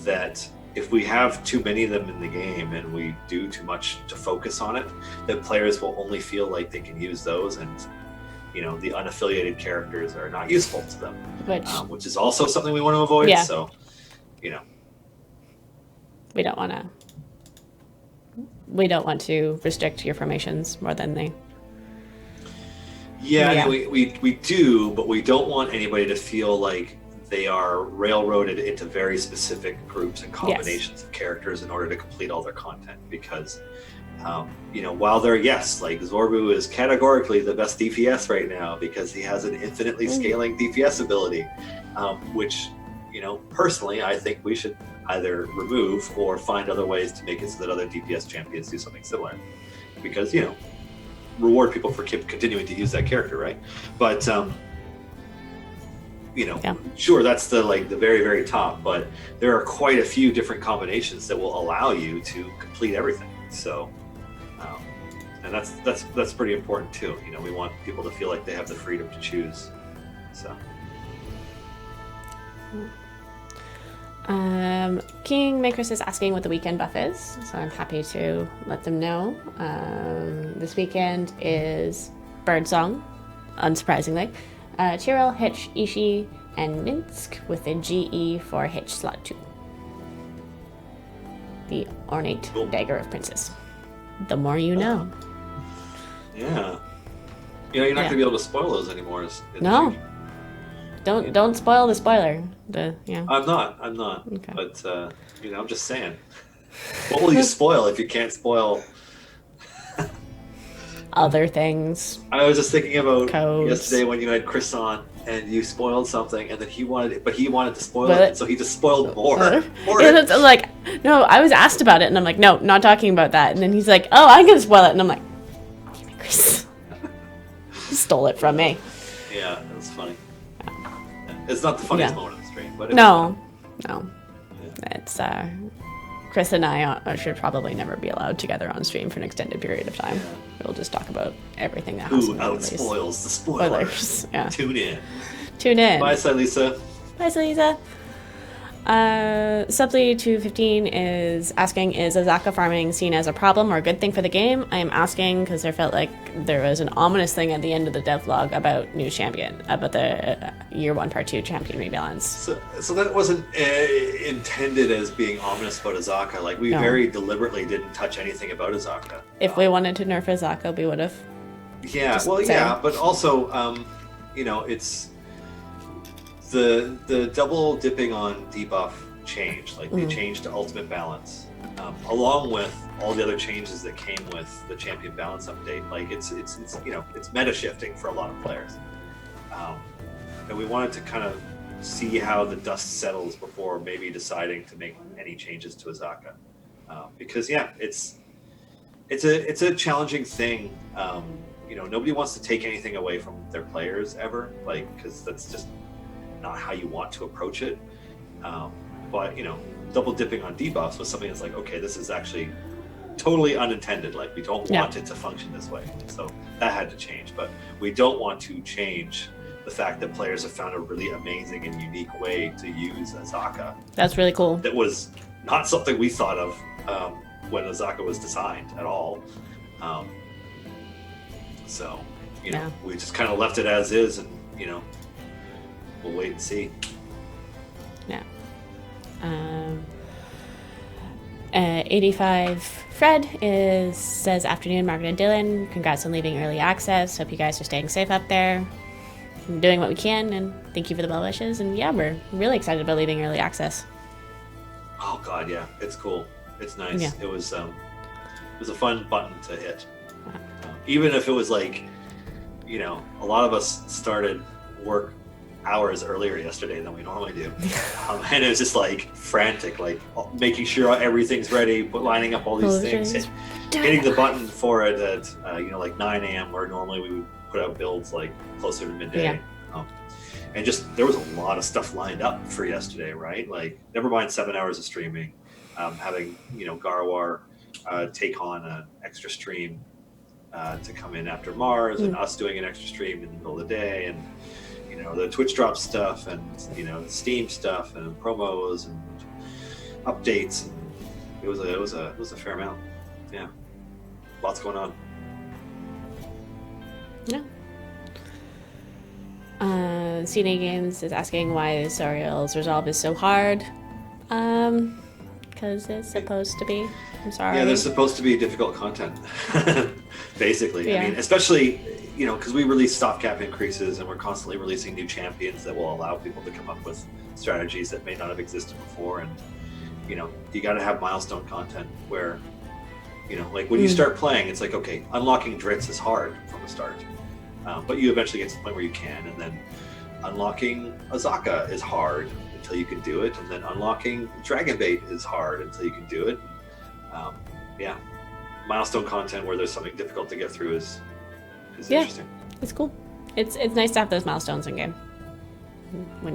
that if we have too many of them in the game and we do too much to focus on it, that players will only feel like they can use those, and the unaffiliated characters are not useful to them, which is also something we want to avoid. So we don't want to restrict your formations more than they. We do, but we don't want anybody to feel like they are railroaded into very specific groups and combinations of characters in order to complete all their content. Because, while they're, like Zorbu is categorically the best DPS right now because he has an infinitely scaling DPS ability, which, personally, I think we should either remove or find other ways to make it so that other DPS champions do something similar. Because, reward people for continuing to use that character, right? But, sure, that's the very, very top, but there are quite a few different combinations that will allow you to complete everything. So, and that's pretty important too. We want people to feel like they have the freedom to choose. So. King Makris is asking what the weekend buff is, so I'm happy to let them know. This weekend is Birdsong, unsurprisingly. Tyrell, Hitch, Ishii, and Minsk with a GE for Hitch slot 2. The ornate dagger of princes. The more you know. Yeah. You're not going to be able to spoil those anymore. No. Don't spoil the spoiler. I'm not. Okay. But I'm just saying. What will you spoil if you can't spoil other things? I was just thinking about codes. Yesterday when you had Chris on and you spoiled something, and then he wanted to spoil it, so he just spoiled more. I'm like, no, I was asked about it, and I'm like, no, not talking about that. And then he's like, oh, I'm gonna spoil it, and I'm like, damn it, Chris, he stole it from me. Yeah, it was funny. It's not the funniest moment of the stream, but no. It's Chris and I should probably never be allowed together on stream for an extended period of time. Yeah. We'll just talk about everything that happens. Who outspoils the spoilers? Yeah. Tune in. Bye, Lisa. Bye, Lisa. Subly215 is asking, is Azaka farming seen as a problem or a good thing for the game? I am asking because there felt like there was an ominous thing at the end of the devlog about new champion, about the year 1 part 2 champion rebalance. So that wasn't intended as being ominous about Azaka. Like, we very deliberately didn't touch anything about Azaka. If we wanted to nerf Azaka, we would have. Yeah, but also, it's the double dipping on debuff changed. Like, they changed to ultimate balance, along with all the other changes that came with the champion balance update. Like, it's meta shifting for a lot of players, and we wanted to kind of see how the dust settles before maybe deciding to make any changes to Azaka, because it's a challenging thing. Nobody wants to take anything away from their players ever, because that's just not how you want to approach it. But double dipping on debuffs was something that's like, okay, this is actually totally unintended. Like, we don't want it to function this way. So that had to change. But we don't want to change the fact that players have found a really amazing and unique way to use Azaka. That's really cool. That was not something we thought of when Azaka was designed at all. So we just kind of left it as is, and we'll wait and see. Yeah. 85 Fred says, afternoon, Margaret and Dylan. Congrats on leaving early access. Hope you guys are staying safe up there. I'm doing what we can, and thank you for the well wishes. And we're really excited about leaving early access. Oh God, yeah, it's cool. It's nice. Yeah. It was a fun button to hit. Even if it was like, a lot of us started work hours earlier yesterday than we normally do, and it was just like frantic, like making sure everything's ready, lining up all these things, hitting the button for it at like 9 a.m. where normally we would put out builds like closer to midday. And just there was a lot of stuff lined up for yesterday, right? Like, never mind 7 hours of streaming, having Garwar take on an extra stream to come in after Mars, and us doing an extra stream in the middle of the day, and the Twitch drop stuff, and the Steam stuff, and promos and updates. And it was a fair amount. Yeah, lots going on. Yeah. CNA Games is asking why Soriel's resolve is so hard. because it's supposed to be. I'm sorry. Yeah, there's supposed to be difficult content, basically. Yeah. I mean, especially, because we release stopgap increases and we're constantly releasing new champions that will allow people to come up with strategies that may not have existed before. And, you got to have milestone content where, like when you start playing, it's like, okay, unlocking Dritz is hard from the start. But you eventually get to the point where you can. And then unlocking Azaka is hard until you can do it. And then unlocking Dragonbait is hard until you can do it. Milestone content where there's something difficult to get through is interesting. It's cool. It's nice to have those milestones in game. When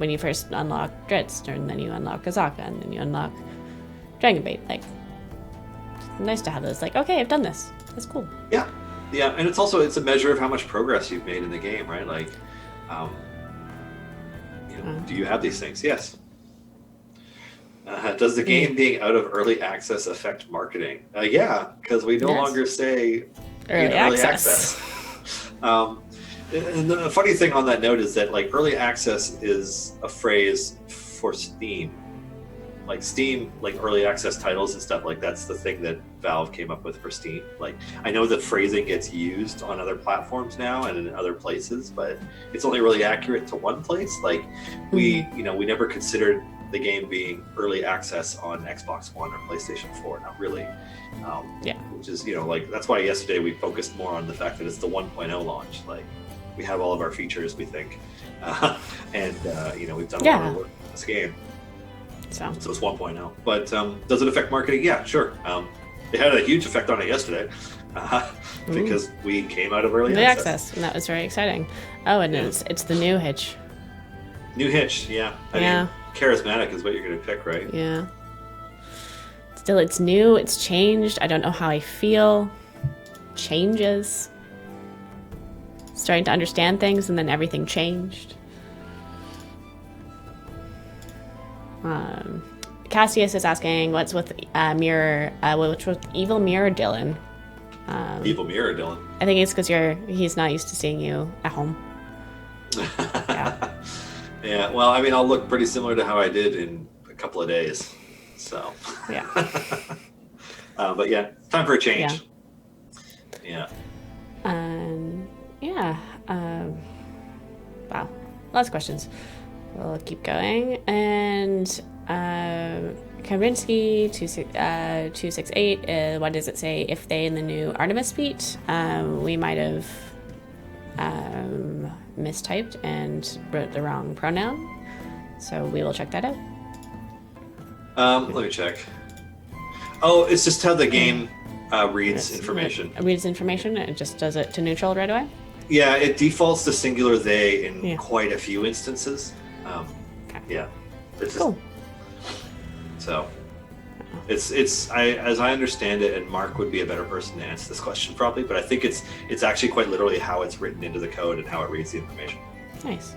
you first unlock Dritz, and then you unlock Azaka, and then you unlock Dragonbait. Like, it's nice to have those. Like, okay, I've done this. That's cool. Yeah, and it's a measure of how much progress you've made in the game, right? Like, do you have these things? Yes. Does the game being out of early access affect marketing? Yeah, because we no longer say early access. And the funny thing on that note is that like early access is a phrase for Steam. Like Steam, like early access titles and stuff, like that's the thing that Valve came up with for Steam. Like I know the phrasing gets used on other platforms now and in other places, but it's only really accurate to one place. Like we never considered the game being early access on Xbox One or PlayStation 4, not really. Which is, like that's why yesterday we focused more on the fact that it's the 1.0 launch. Like we have all of our features, we think, and we've done a lot of work on this game. So it's 1.0. But does it affect marketing? Yeah, sure. It had a huge effect on it yesterday because we came out of early access, and that was very exciting. Oh, and it's the new Hitch. New Hitch, yeah. I mean, charismatic is what you're going to pick, right? Yeah. Still, it's new. It's changed. I don't know how I feel. Changes. Starting to understand things, and then everything changed. Cassius is asking, what's with Evil Mirror Dylan? Evil Mirror Dylan? I think it's because he's not used to seeing you at home. Yeah, well, I mean, I'll look pretty similar to how I did in a couple of days. So. Yeah. But yeah, time for a change. Yeah. Wow. Lots of questions. We'll keep going. And Kamrinsky 268, what does it say? If they in the new Artemis beat, we might have mistyped and wrote the wrong pronoun. So we will check that out. Let me check. Oh, it's just how the game reads information. It reads information and it just does it to neutral right away? Yeah, it defaults to singular they in quite a few instances. Yeah. It's cool. So as I understand it, and Mark would be a better person to answer this question probably, but I think it's actually quite literally how it's written into the code and how it reads the information. Nice.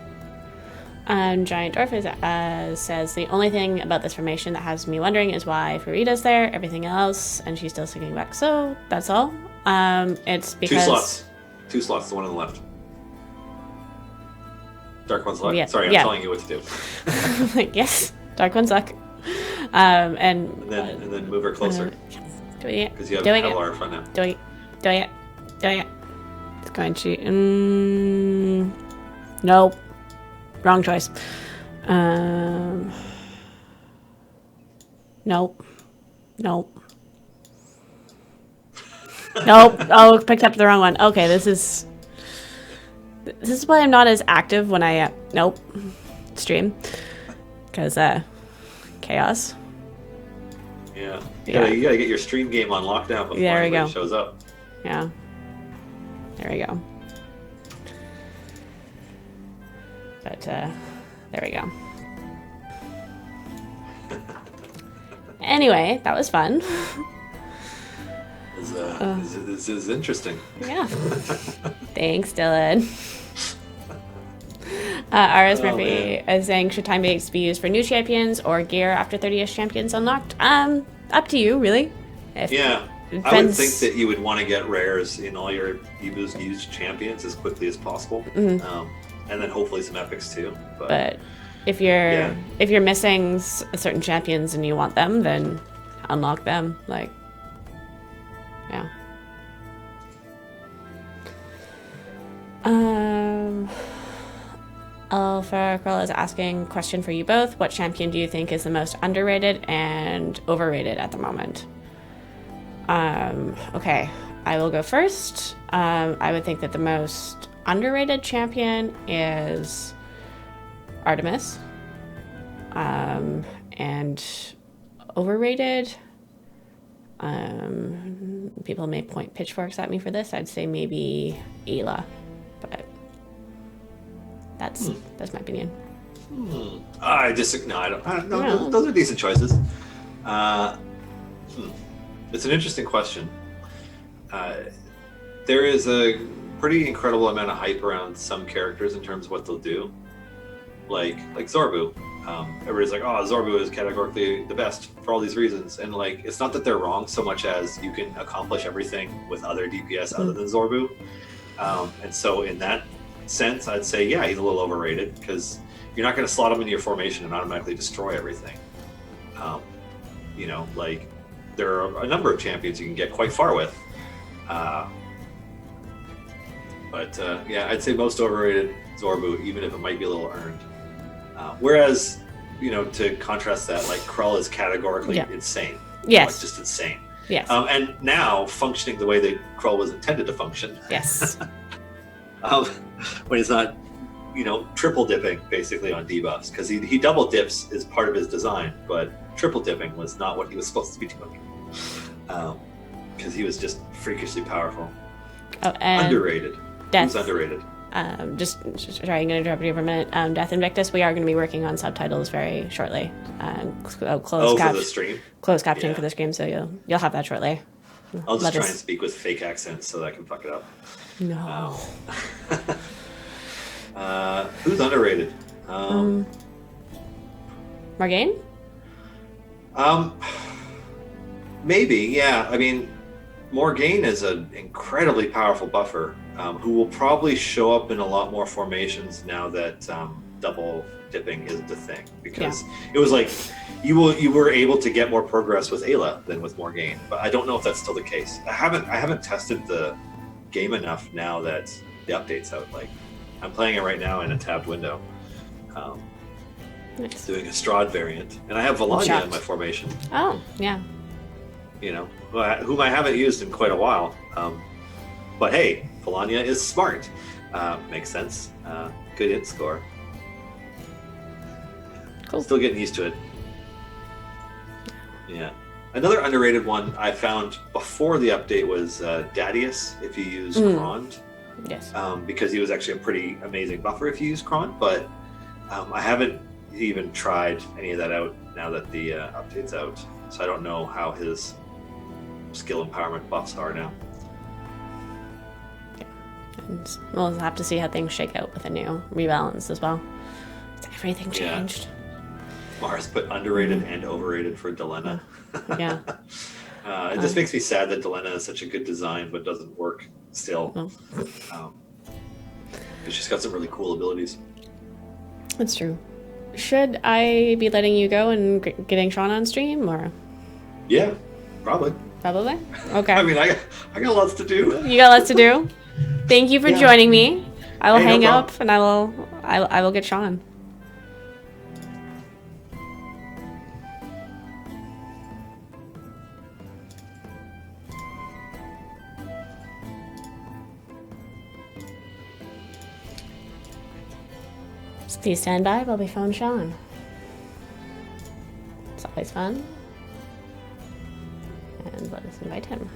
Giant Dwarf says, the only thing about this formation that has me wondering is why Farita's there, everything else, and she's still sticking back. So that's all. It's because... Two slots, the one on the left. Dark One's luck. Sorry, I'm telling you what to do. Yes, Dark One's luck. And then move her closer. Doing it. Because you have Hellar in front now. Doing it. It's going to... Nope. Wrong choice. Nope. Oh, picked up the wrong one. Okay, this is why I'm not as active when I stream, because chaos. Yeah. You gotta get your stream game on lockdown before it shows up. Yeah. There we go. But there we go. Anyway, that was fun. This is interesting. Yeah. Thanks, Dylan. RS Murphy is saying, should time banks be used for new champions or gear after 30ish champions unlocked? Up to you, really. I would think that you would want to get rares in all your used champions as quickly as possible. Mm-hmm. And then hopefully some epics too. But if you're missing certain champions and you want them, then unlock them. Like, yeah. Alpha Curl is asking, question for you both. What champion do you think is the most underrated and overrated at the moment? Okay, I will go first. I would think that the most underrated champion is Artemis. And overrated, people may point pitchforks at me for this. I'd say maybe Ayla, but that's my opinion. I disagree. No, I don't. No, those are decent choices. It's an interesting question. There is a pretty incredible amount of hype around some characters in terms of what they'll do, like Zorbu. Everybody's like, oh, Zorbu is categorically the best for all these reasons, and like, it's not that they're wrong so much as you can accomplish everything with other DPS other than Zorbu, and so in that sense, I'd say yeah, he's a little overrated because you're not going to slot him into your formation and automatically destroy everything. You know, like there are a number of champions you can get quite far with, but yeah, I'd say most overrated Zorbu, even if it might be a little earned. Whereas, you know, to contrast that, like Krull is categorically insane. Yes, like, just insane. Yes, and now functioning the way that Krull was intended to function. Yes. When he's not, you know, triple dipping basically on debuffs, because he double dips is part of his design, but triple dipping was not what he was supposed to be doing, because he was just freakishly powerful. Oh, and underrated. Who's underrated? Just sorry, I'm going to interrupt you for a minute. Death Invictus, we are going to be working on subtitles very shortly. For the stream? Closed captioning for the stream, so you'll have that shortly. I'll just try and speak with fake accents so that I can fuck it up. No. Who's underrated? Margaret? Maybe, yeah. I mean, Morgaine is an incredibly powerful buffer who will probably show up in a lot more formations now that double dipping is the thing, because it was like you were able to get more progress with Ayla than with Morgaine, but I don't know if that's still the case. I haven't tested the game enough now that the update's out. Like, I'm playing it right now in a tabbed window. Nice. Doing a Strahd variant, and I have Volanya in my formation. Oh, yeah. You know, whom I haven't used in quite a while. But hey, Volanya is smart. Makes sense. Good hit score. Cool. Still getting used to it. Yeah. Another underrated one I found before the update was Dadius, if you use Krond. Yes. Because he was actually a pretty amazing buffer if you use Krond, but I haven't even tried any of that out now that the update's out. So I don't know how his skill empowerment buffs are now. Yeah. And we'll have to see how things shake out with a new rebalance as well. Everything changed. Yeah. Mars put underrated and overrated for Delena. Yeah. It just makes me sad that Delena is such a good design but doesn't work still. Because she's got some really cool abilities. That's true. Should I be letting you go and getting Shawn on stream, or? Yeah, probably. Probably? Okay. I mean, I got lots to do. You got lots to do? Thank you for joining me. I will hang up and I will get Shawn. Please stand by while we phone Shawn. It's always fun. And let us invite him.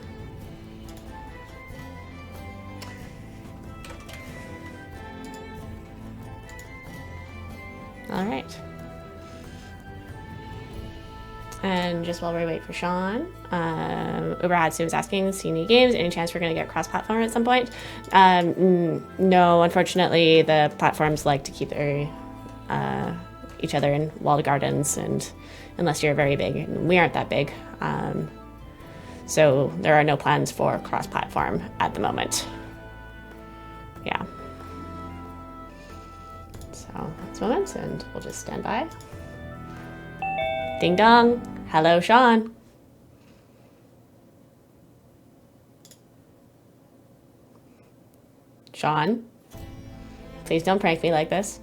All right. And just while we wait for Shawn, Uberhatsu was asking, see any games? Any chance we're going to get cross-platform at some point? No, unfortunately, the platforms like to keep their each other in walled gardens, and unless you're very big, and we aren't that big. So there are no plans for cross-platform at the moment. Yeah. So that's moments, and we'll just stand by. Ding dong. Hello, Shawn. Shawn, please don't prank me like this.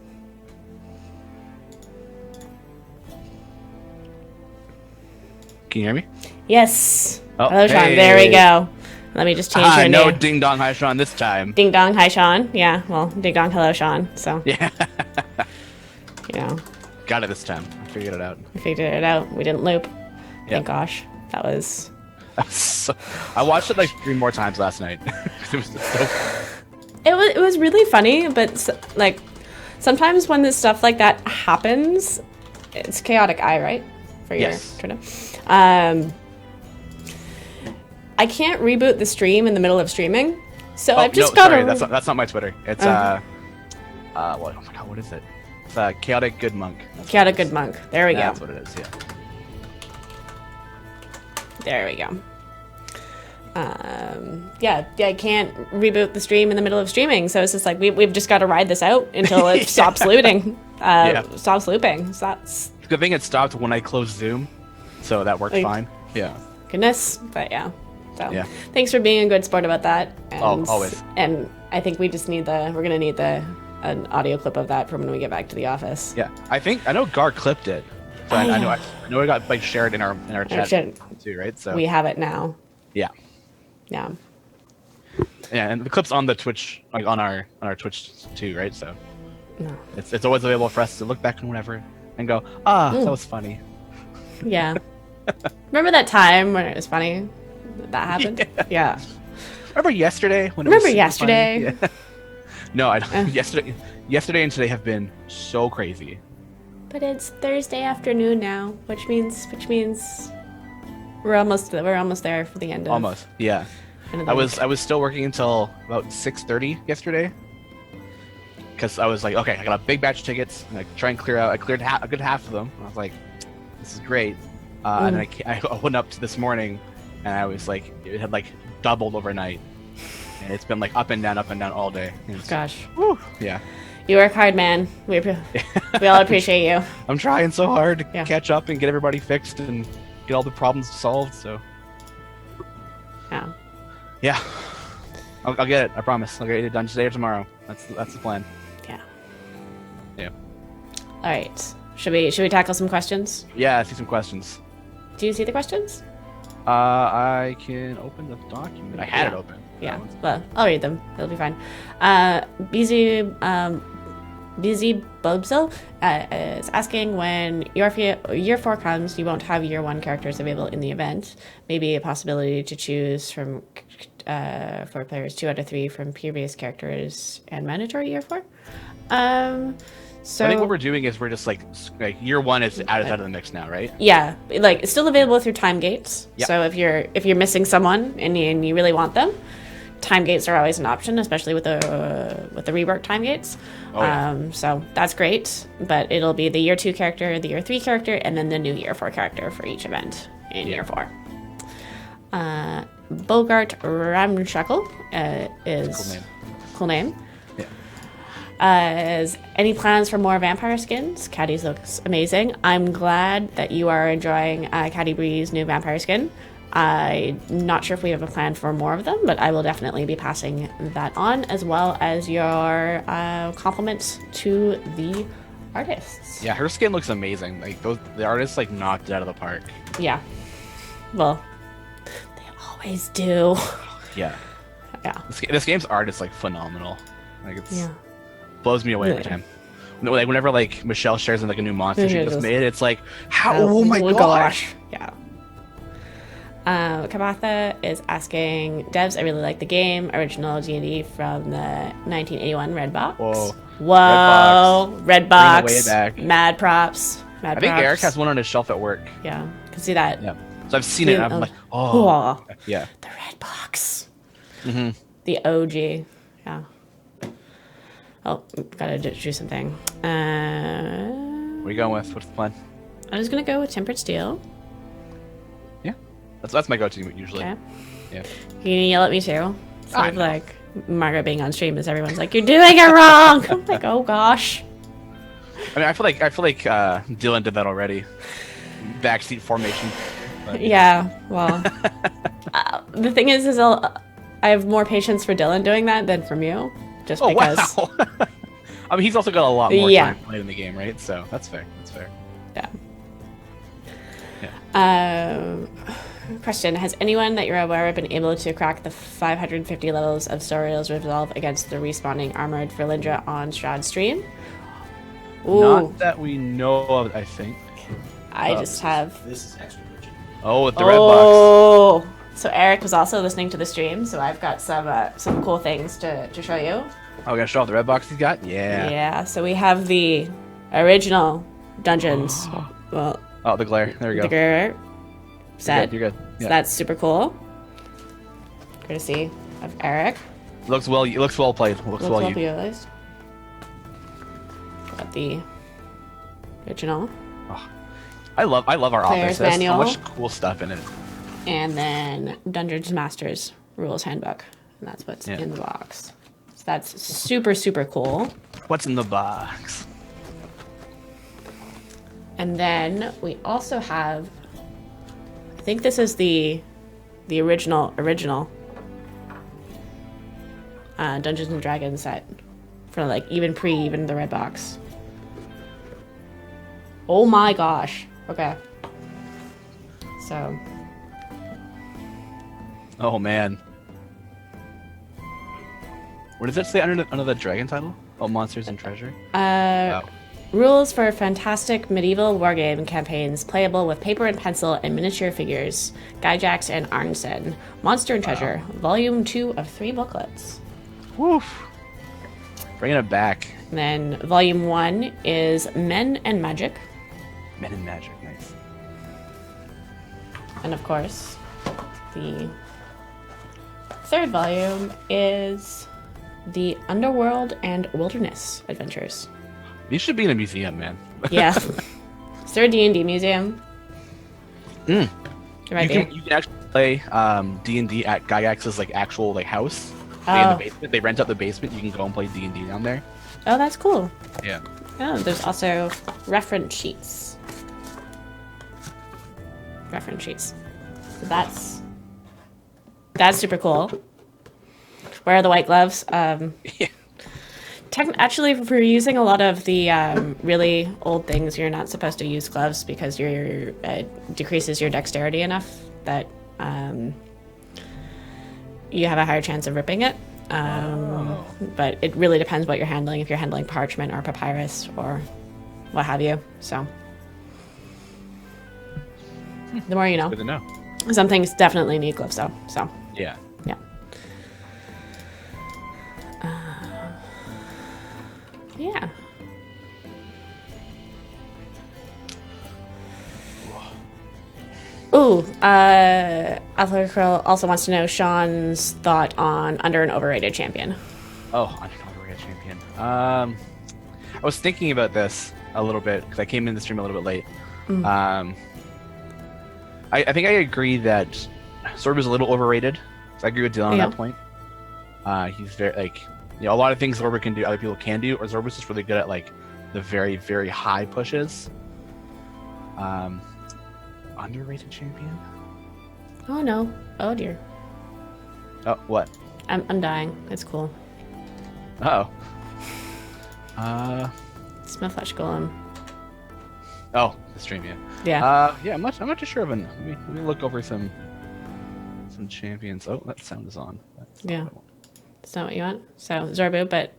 Can you hear me? Yes. Oh, hello, Shawn. hey. There we go. Let me just change your name. No ding dong hi Shawn this time. Ding dong, hi Shawn. Yeah, well, ding dong, hello Shawn. So Yeah. you know, Got it this time. I figured it out. we figured it out. We didn't loop. Yeah. Thank gosh. That was. I watched it like 3 more times last night. It was just so. It was really funny, but like sometimes when this stuff like that happens, it's chaotic eye, right? For your Yes. Twitter. I can't reboot the stream in the middle of streaming, so I've just got sorry, that's not my Twitter. It's what? Oh my god, what is it? It's chaotic good monk. Chaotic good monk. There we go. That's what it is. Yeah. There we go. Yeah, I can't reboot the stream in the middle of streaming, so it's just like we've just got to ride this out until it stops looting. Stops looping. So that's Good thing it stopped when I closed Zoom, so that worked fine. Yeah. goodness, but yeah. So Yeah. thanks for being a good sport about that. And, always. And I think we just need we're gonna need an audio clip of that from when we get back to the office. Yeah. I know Gar clipped it. So I know it got like shared in our chat too, right? So We have it now. yeah. Yeah. Yeah, and the clip's on the Twitch, like on our Twitch too, right? So No. it's always available for us to look back and whatever and go, that was funny. Yeah. Remember that time when it was funny? That happened? Yeah. Remember yesterday when it Remember was super yesterday? funny? Yeah. No, I don't. Yesterday and today have been so crazy. But it's Thursday afternoon now, which means we're almost there for the end of Almost, yeah. end of the I week. was still working until about 6:30 yesterday, because I was like, okay, I got a big batch of tickets, and I try and clear out. I cleared a good half of them. And I was like, this is great. And then I went up to this morning, and I was like, it had like doubled overnight, and it's been like up and down all day. Gosh. Whew, yeah. You work hard, man. We all appreciate you. I'm trying so hard to Yeah. catch up and get everybody fixed and get all the problems solved. So Yeah. yeah, I'll get it. I promise. I'll get it done today or tomorrow. That's the plan. Yeah. Yeah. All right. Should we tackle some questions? Yeah. I see some questions. Do you see the questions? I can open the document. I had it open. Yeah. Well, I'll read them. It'll be fine. Busy Bubzel is asking, when year 4 comes, you won't have year 1 characters available in the event. Maybe a possibility to choose from for players 2 out of 3 from previous characters and mandatory year 4. So I think what we're doing is we're just like year 1 is out of the mix now, right? yeah, like it's still available through time gates. Yep. So if you're missing someone and you really want them, time gates are always an option, especially with the rework time gates. Oh, yeah. So that's great, but it'll be the year 2 character, the year 3 character, and then the new year 4 character for each event in year 4. Bogart Ramshackle is cool name. Is any plans for more vampire skins? Caddy's looks amazing. I'm glad that you are enjoying Caddy Bree's new vampire skin. I'm not sure if we have a plan for more of them, but I will definitely be passing that on, as well as your compliments to the artists. Yeah, her skin looks amazing. Like the artists like knocked it out of the park. Yeah. Well, they always do. Yeah. Yeah. This game's art is like phenomenal. Like it's Yeah. blows me away every time. Like whenever like Michelle shares like a new monster she just made, it's like how? Oh my gosh! Yeah. Kabatha is asking, devs, I really like the game, original D&D from the 1981 Redbox. Whoa. Redbox. Bring it way back. Mad props. I think Eric has one on his shelf at work. Yeah, can see that. Yeah. So I've seen it and I'm like, oh. Yeah. The Redbox. Mm-hmm. The OG. Yeah. Oh, gotta do something. What are you going with? What's the plan? I'm just gonna go with Tempered Steel. Yeah. That's my go-to usually. Okay. Yeah. You yell at me too. Sort of like Margaret being on stream as everyone's like, you're doing it wrong. I'm like, oh gosh. I mean, I feel like Dylan did that already. Backseat formation. But, Yeah, well, the thing is I have more patience for Dylan doing that than from you, just Oh because. wow! I mean, he's also got a lot more Yeah. time played in the game, right? So that's fair. That's fair. Yeah. Question: has anyone that you're aware of been able to crack the 550 levels of Soriel's Resolve against the respawning armored Verlindra on Strahd stream? Ooh, Not that we know of, I think. I just have. This is extra rigid. Oh, with the red box. Oh, so Eric was also listening to the stream, so I've got some cool things to show you. Oh, we gotta show off the red box he's got? Yeah. Yeah, so we have the original dungeons. Well, Oh, the glare. There we go. the Gerber set. You're good. So Yeah. that's super cool. Courtesy of Eric. Looks well played. Looks Looks well well used. realized. Got the original. I love our Player's office. There's so manual. much cool stuff in it. And then Dungeons Masters Rules Handbook. And that's what's in the box. So that's super, super cool. What's in the box? And then we also have, I think this is the original Dungeons and Dragons set for like even the red box. Oh my gosh. Okay. So Oh man. What does that say under the dragon title? Oh, Monsters and Treasure. Wow. rules for fantastic medieval wargame campaigns playable with paper and pencil and miniature figures. Gyjax and Arnsen. Monster and Treasure. Volume 2 of 3 booklets. Woof. Bringing it back. And then Volume 1 is Men and Magic. Men in Magic. Nice. And of course, the third volume is the Underworld and Wilderness Adventures. These should be in a museum, man. Yeah. Is there a D&D museum? Mm. There might be. You can actually play D&D at Gygax's like actual like house. Like, in Oh. the basement. They rent out the basement. You can go and play D&D down there. Oh, that's cool. Yeah. Oh, there's also reference sheets. So that's super cool. Where are the white gloves? Yeah. Actually, if you're using a lot of the really old things, you're not supposed to use gloves because it decreases your dexterity enough that you have a higher chance of ripping it. But it really depends what you're handling. If you're handling parchment or papyrus or what have you. So the more you know. Good to know. Some things definitely need gloves though. So Yeah. yeah. Yeah. Ooh, Alpha Curl also wants to know Shawn's thought on under and overrated champion. Oh, I'm an overrated champion. I was thinking about this a little bit because I came in the stream a little bit late. I think I agree that Sorb is a little overrated. So I agree with Dylan on that point. He's very like, a lot of things Zorba can do, other people can do, or Zorba's just really good at like the very, very high pushes. Underrated champion? Oh no! Oh dear! Oh, what? I'm dying. It's cool. Oh. It's my flesh golem. Oh, the stream, yeah. Yeah. Yeah, I'm not too sure of an. Let me look over some champions. Oh, that sound is on. That's not Yeah. what I want. That's not what you want. So Zorbu, but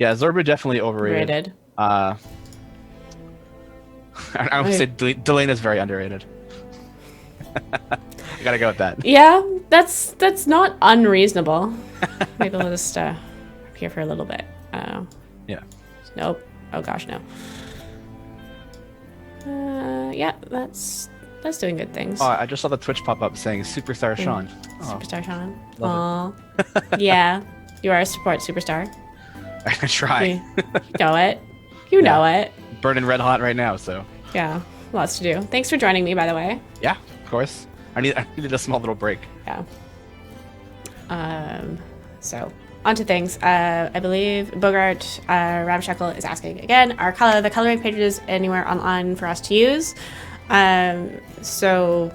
Yeah, Zorba definitely overrated. rated. I would say Delena's very underrated. I gotta go with that. Yeah, that's not unreasonable. Maybe we'll just here for a little bit. Yeah. Nope. Oh gosh, no. Yeah, that's doing good things. Oh, I just saw the Twitch pop up saying Superstar Shawn. Oh, Superstar Shawn. love Aw. Yeah, you are a support superstar. I try. You know it. You know it. Burning red hot right now, so. Yeah, lots to do. Thanks for joining me, by the way. Yeah, of course. I needed a small little break. Yeah. So on to things. I believe Bogart Ramshackle is asking again, are the coloring pages anywhere online for us to use? So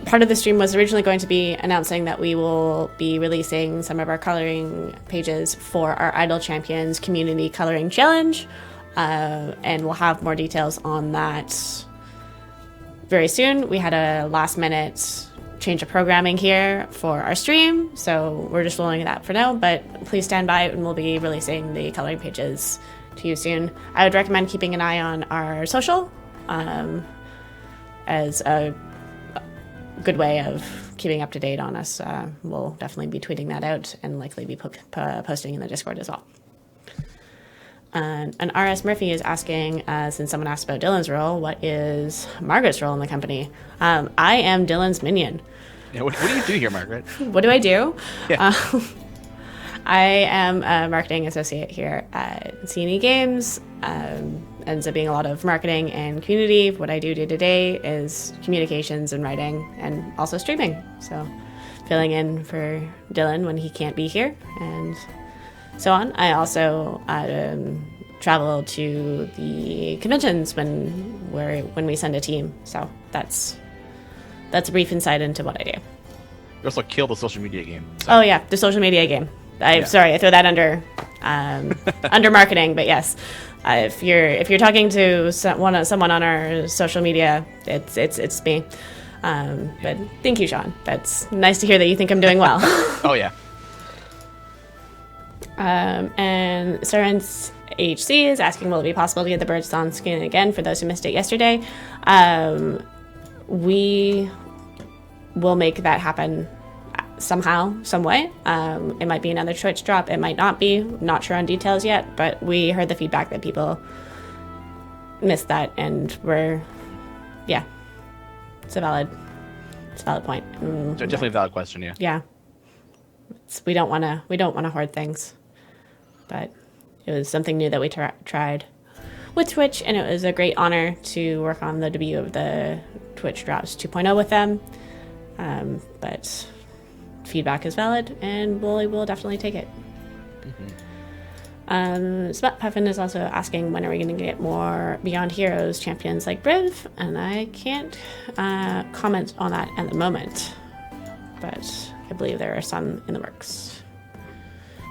part of the stream was originally going to be announcing that we will be releasing some of our coloring pages for our Idle Champions Community Coloring Challenge. And we'll have more details on that very soon. We had a last minute change of programming here for our stream, so we're just rolling it out for now, but please stand by and we'll be releasing the coloring pages to you soon. I would recommend keeping an eye on our social as a good way of keeping up to date on us. We'll definitely be tweeting that out and likely be posting in the Discord as well. And RS Murphy is asking, since someone asked about Dylan's role, what is Margaret's role in the company? I am Dylan's minion. Yeah, what do you do here, Margaret? What do I do? Yeah. I am a marketing associate here at CNE Games. Ends up being a lot of marketing and community. What I do day to day is communications and writing and also streaming. So filling in for Dylan when he can't be here and so on. I also travel to the conventions when we send a team. So that's a brief insight into what I do. You also kill the social media game. So. Oh yeah, the social media game. Sorry, I throw that under under marketing, but yes, if you're talking to someone on our social media, it's me. But thank you, Shawn. That's nice to hear that you think I'm doing well. Oh yeah. And Surrance HC is asking, will it be possible to get the birds on screen again for those who missed it yesterday? We will make that happen somehow, some way. It might be another Twitch drop. It might not be. Not sure on details yet, but we heard the feedback that people missed that, and it's a valid point. Definitely a valid question. Yeah. Yeah. We don't want to hoard things, but it was something new that we tried with Twitch, and it was a great honor to work on the debut of the Twitch Drops 2.0 with them. But feedback is valid, and we'll definitely take it. Smut Puffin is also asking, when are we going to get more Beyond Heroes champions like Briv? And I can't comment on that at the moment, but I believe there are some in the works.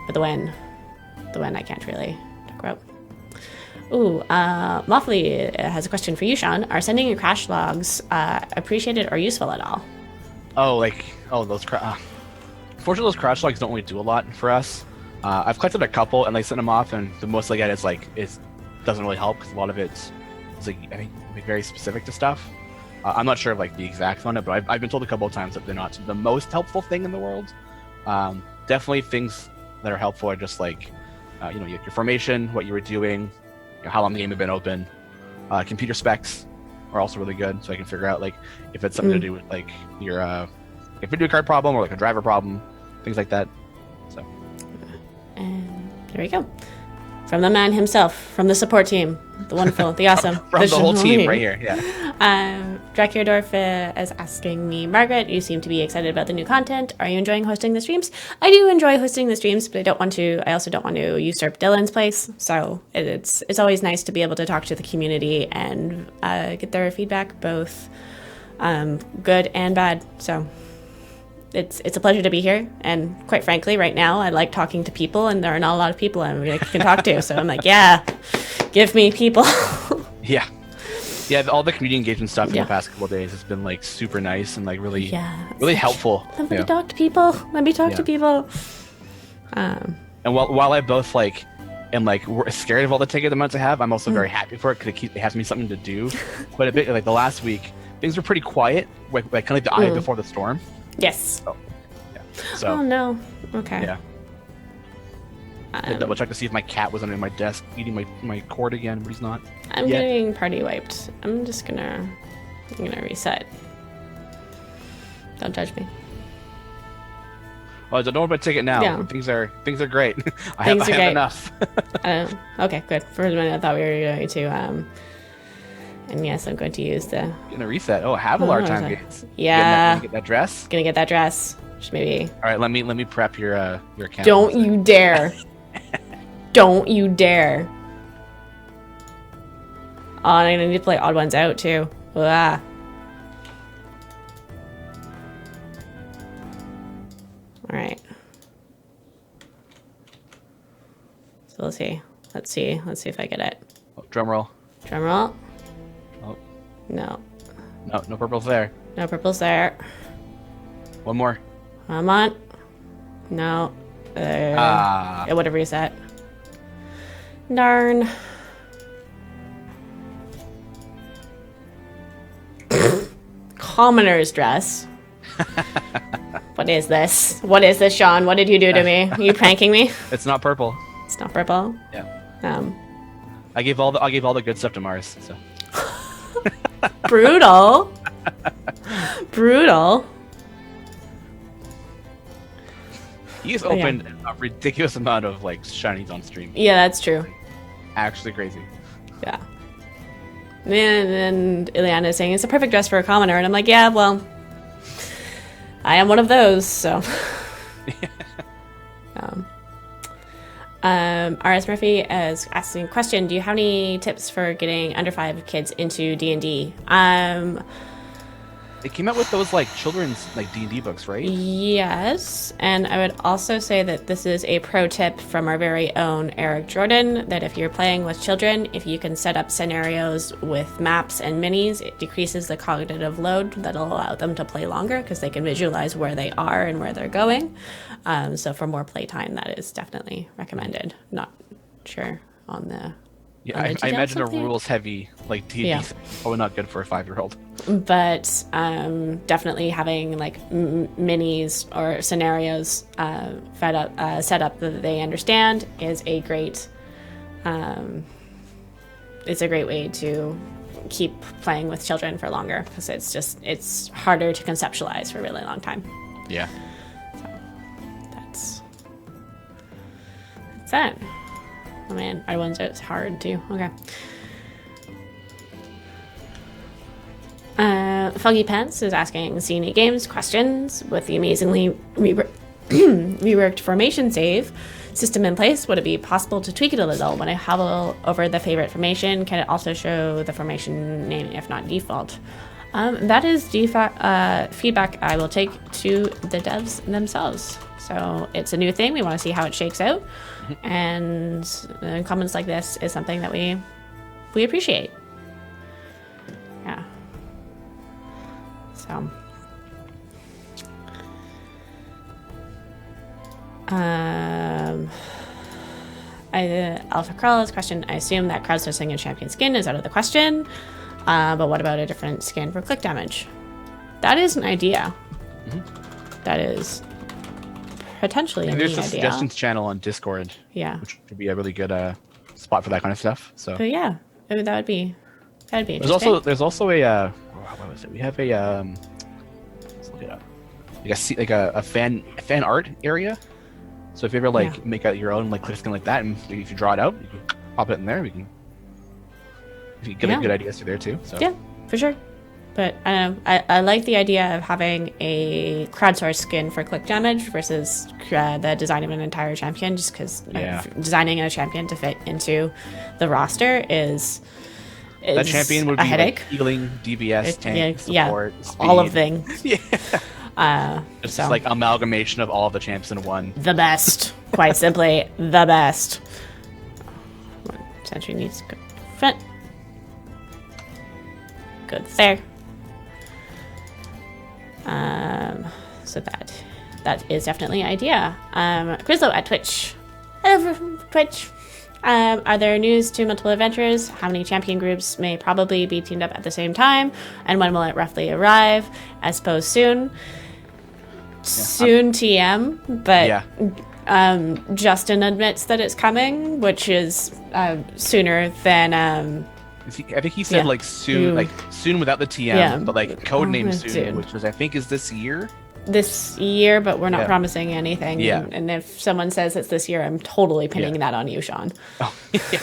But the when I can't really talk about. Ooh, Moffley has a question for you, Shawn. Are sending your crash logs appreciated or useful at all? Those fortunately, those crash logs don't really do a lot for us. I've collected a couple and sent them off, and the most I get is it doesn't really help because a lot of it's I think very specific to stuff. I'm not sure of the exact on it, but I've been told a couple of times that they're not the most helpful thing in the world. Definitely things that are helpful are just your formation, what you were doing, how long the game had been open. Computer specs are also really good, so I can figure out if it's something to do with your video card problem or a driver problem, things like that. So. And there we go. From the man himself, from the support team, the wonderful, the awesome. From the whole team right here, yeah. Drakurdorf is asking me, Margaret, you seem to be excited about the new content. Are you enjoying hosting the streams? I do enjoy hosting the streams, but I also don't want to usurp Dylan's place. So it's always nice to be able to talk to the community and get their feedback, both good and bad. So it's a pleasure to be here, and quite frankly, right now I like talking to people, and there are not a lot of people I can talk to. So I'm yeah, give me people. Yeah, all the community engagement stuff in the past couple of days has been super nice and really helpful. Let me talk to people. Let me talk to people. And while I both am scared of all the ticket amounts I have, I'm also very happy for it because it has me something to do. But a bit the last week, things were pretty quiet, kind of the eye before the storm. Yes. Oh, yeah. So. Oh no. Okay. Yeah. I double check to see if my cat was under my desk eating my cord again, but he's not. I'm getting party wiped. I'm gonna reset. Don't judge me. Well, I don't know about ticket now. Yeah. Things are great. I Things have are great. enough. Okay, good. For a minute, I thought we were going to And yes, I'm going to use the... Gonna reset. Oh, Havilar time gates. Yeah. Gonna get that dress? Gonna get that dress. Just maybe... Alright, let me prep your account. Don't you dare. Don't you dare. Oh, and I need to play odd ones out, too. Ah. Alright. So let's see. Let's see if I get it. Oh, drum roll. Drum roll. Oh. No. No purple's there. No purple's there. One more. Come on. No. It would have reset. Darn. Commoner's dress. What is this? What is this, Shawn? What did you do to me? Are you pranking me? It's not purple. It's not purple. Yeah. I gave all the good stuff to Mars. So. Brutal. Brutal. He's opened a ridiculous amount of like shinies on stream. Yeah, that's true. Actually crazy. Yeah. And Ileana is saying it's a perfect dress for a commoner, and I'm like, yeah, well, I am one of those, so. R.S. Murphy is asking a question. Do you have any tips for getting under 5 kids into D&D? They came out with those like children's like D&D books, right? Yes, and I would also say that this is a pro tip from our very own Eric Jordan, that if you're playing with children, if you can set up scenarios with maps and minis, it decreases the cognitive load that'll allow them to play longer because they can visualize where they are and where they're going. So for more playtime, that is definitely recommended. Not sure on the... Yeah, I imagine a rules-heavy like D&D is probably not good for a 5-year-old. But definitely having like minis or scenarios set up that they understand is a great. It's a great way to keep playing with children for longer because it's harder to conceptualize for a really long time. Yeah. So that's it. Oh man, I ones it's hard too. Okay. Foggy Pants is asking CNE Games questions with the amazingly reworked formation save system in place. Would it be possible to tweak it a little? When I hover over the favorite formation, can it also show the formation name if not default? That is feedback I will take to the devs themselves. So it's a new thing. We want to see how it shakes out. And comments like this is something that we appreciate. Yeah. So. Alpha Crawler's question, I assume that crowdsourcing a champion skin is out of the question. But what about a different skin for click damage? That is an idea. That is potentially a there's neat a idea. suggestions channel on Discord. Yeah. Which would be a really good spot for that kind of stuff. So. But yeah, that would be interesting. There's also a what was it? We have a let's look it up. Like a fan art area. So if you ever make out your own like click skin like that, and if you draw it out, you can pop it in there. You get good ideas through there too. So. Yeah, for sure. But I like the idea of having a crowdsourced skin for click damage versus the design of an entire champion, just because designing a champion to fit into the roster is that champion would be a headache. Like healing, DBS, tank, support, speed. All of things. It's just like amalgamation of all of the champs in one. The best, quite simply, the best. Sentry needs to go front. Good there. So that is definitely an idea. Grizzlo at Twitch. Hello from Twitch. Are there news to multiple adventures? How many champion groups may probably be teamed up at the same time? And when will it roughly arrive? I suppose soon. Soon TM, but Justin admits that it's coming, which is sooner than I think he said like soon, like soon without the TM, but like Codename soon, which was I think is this year. This year, but we're not promising anything. Yeah. And if someone says it's this year, I'm totally pinning that on you, Shawn. Oh, yeah.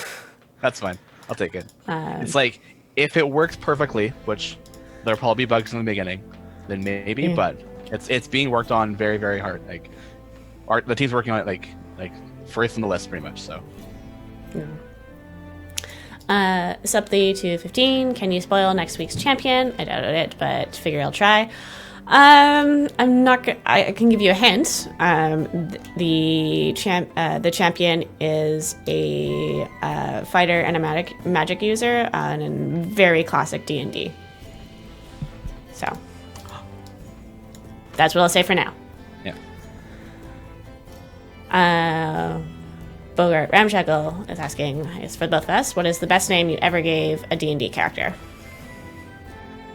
That's fine. I'll take it. It's like if it works perfectly, which there'll probably be bugs in the beginning, then maybe. But it's being worked on very, very hard. Like the team's working on it like first on the list pretty much. So. Supply 215. Can you spoil next week's champion? I doubt it, but figure I'll try. I'm not. I can give you a hint. The champion is a fighter and a magic user, and very classic D&D. So that's what I'll say for now. Yeah. Bogart Ramshackle is asking, it's for both of us, what is the best name you ever gave a D&D character?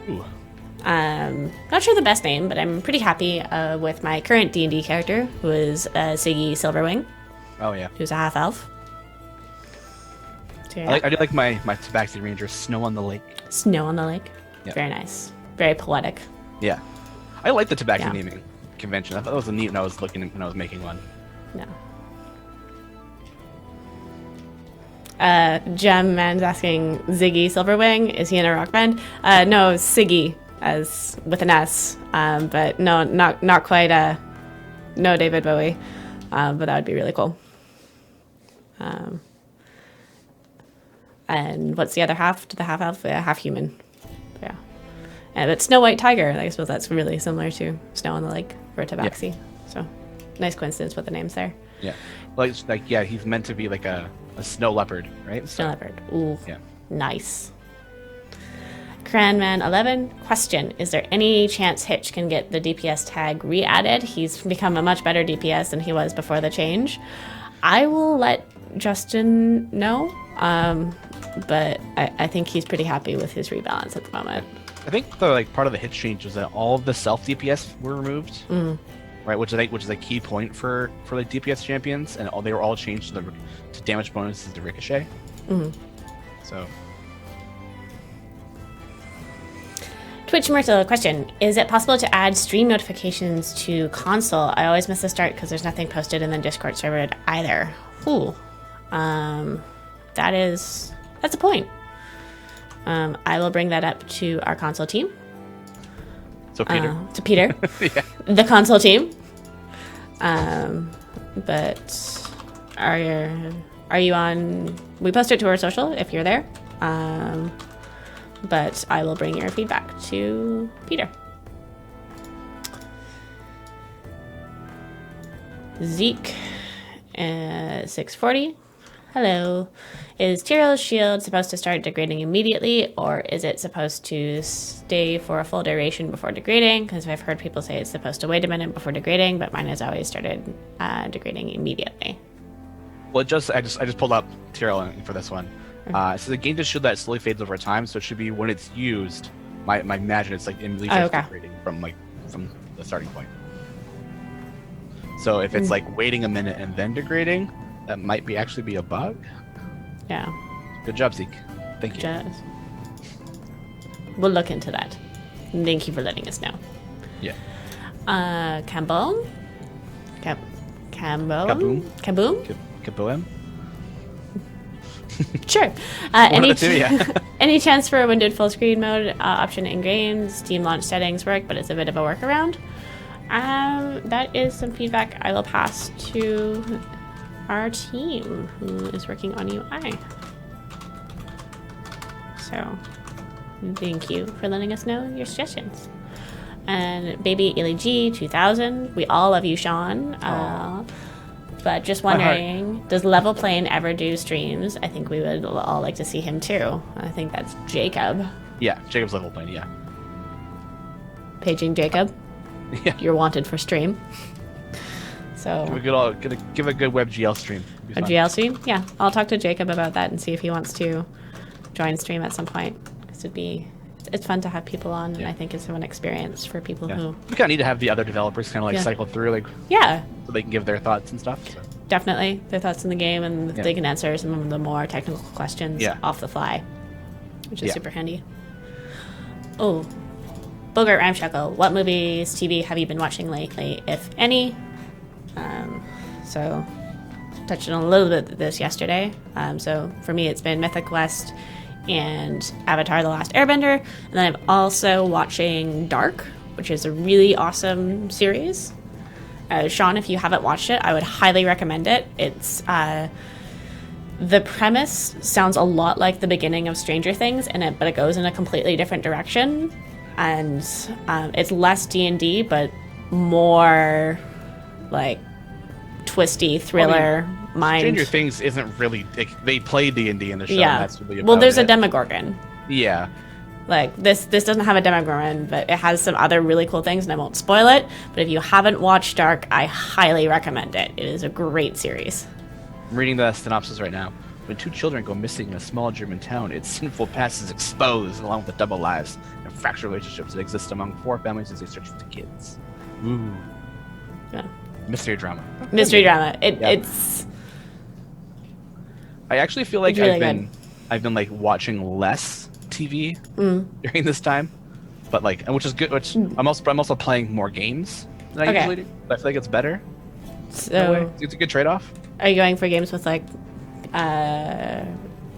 Ooh. Not sure the best name, but I'm pretty happy with my current D&D character, who is Siggy Silverwing. Oh, yeah. Who's a half-elf. So, yeah. I do like my Tabaxi Ranger, Snow on the Lake. Snow on the Lake. Yep. Very nice. Very poetic. Yeah. I like the Tabaxi naming convention. I thought it was neat when I was making one. No. Gem Man's asking, Ziggy Silverwing, is he in a rock band? No, Siggy, as with an S, but no, not quite no David Bowie, but that would be really cool. And what's the other half? The half elf, half human. Yeah, and it's Snow White Tiger. I suppose that's really similar to Snow on the Lake for Tabaxi. Yeah. So nice coincidence with the names there. Yeah, he's meant to be like a snow leopard, right? Snow leopard. Ooh. Yeah. Nice. Cranman 11. Question. Is there any chance Hitch can get the DPS tag re-added? He's become a much better DPS than he was before the change. I will let Justin know, but I think he's pretty happy with his rebalance at the moment. I think the part of the Hitch change was that all of the self DPS were removed. Right, which is a key point for like DPS champions, and they were all changed to damage bonuses to ricochet. So, Twitch Myrtle question: is it possible to add stream notifications to console? I always miss the start because there's nothing posted in the Discord server either. Ooh, that's a point. I will bring that up to our console team. So Peter. To Peter. Yeah. The console team. But are you on? We post it to our social if you're there. But I will bring your feedback to Peter. Zeke, 640. Hello. Is Tyrell's shield supposed to start degrading immediately, or is it supposed to stay for a full duration before degrading? Because I've heard people say it's supposed to wait a minute before degrading, but mine has always started degrading immediately. Well, I just pulled up Tyrell for this one. So the gain just shield that slowly fades over time, so it should be when it's used. My imagine it's like immediately degrading from the starting point. So if it's like waiting a minute and then degrading, that might actually be a bug. Yeah. Good job, Zeke. Thank you. We'll look into that. Thank you for letting us know. Yeah. Kaboom? Kaboom? Kaboom? Kaboom? Sure. Any chance for a windowed full screen mode option in game? Steam launch settings work, but it's a bit of a workaround. That is some feedback I will pass to our team who is working on UI. So thank you for letting us know your suggestions. And baby Illy 2000, we all love you, Shawn. But just wondering, does Level Plane ever do streams? I think we would all like to see him too. I think that's Jacob. Yeah, Jacob's Level Plane, yeah. Paging Jacob. Yeah. You're wanted for stream. So give a good WebGL stream. A GL stream? Yeah. I'll talk to Jacob about that and see if he wants to join stream at some point. Because it's fun to have people on, and I think it's a fun experience for people who... We kind of need to have the other developers kind of cycle through, so they can give their thoughts and stuff. So. Definitely. Their thoughts in the game, and they can answer some of the more technical questions off the fly, which is super handy. Oh, Bogart Ramshackle, what movies, TV have you been watching lately, if any? So, touched on a little bit of this yesterday. So, for me, it's been Mythic Quest, and Avatar: The Last Airbender. And then I'm also watching Dark, which is a really awesome series. Shawn, if you haven't watched it, I would highly recommend it. It's the premise sounds a lot like the beginning of Stranger Things, but it goes in a completely different direction. And it's less D&D, but more like twisty thriller mind. Stranger Things isn't really. They play D&D in the show. Yeah. And that's really Well, there's it. a Demogorgon. Yeah. Like, this doesn't have a Demogorgon, but it has some other really cool things, and I won't spoil it. But if you haven't watched Dark, I highly recommend it. It is a great series. I'm reading the synopsis right now. When two children go missing in a small German town, its sinful past is exposed, along with the double lives and fractured relationships that exist among four families as they search for the kids. Ooh. Yeah. Mystery drama. Mystery drama. It's... I actually feel like really I've been like watching less TV during this time, but like, which is good. Which I'm also playing more games than I usually do. But I feel like it's better. So It's a good trade-off. are you going for games with like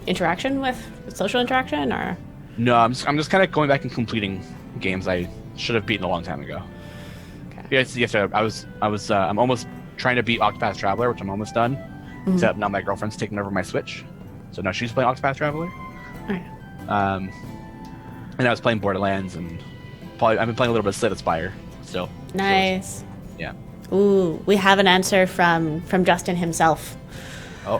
interaction with social interaction, or? No, I'm just kind of going back and completing games I should have beaten a long time ago. Okay. I'm almost trying to beat Octopath Traveler, which I'm almost done. Except now my girlfriend's taking over my Switch, so now she's playing Octopath Traveler. Alright. And I was playing Borderlands, and I've been playing a little bit of Slay the Spire still. Nice. So yeah. Ooh, we have an answer from Justin himself. Oh.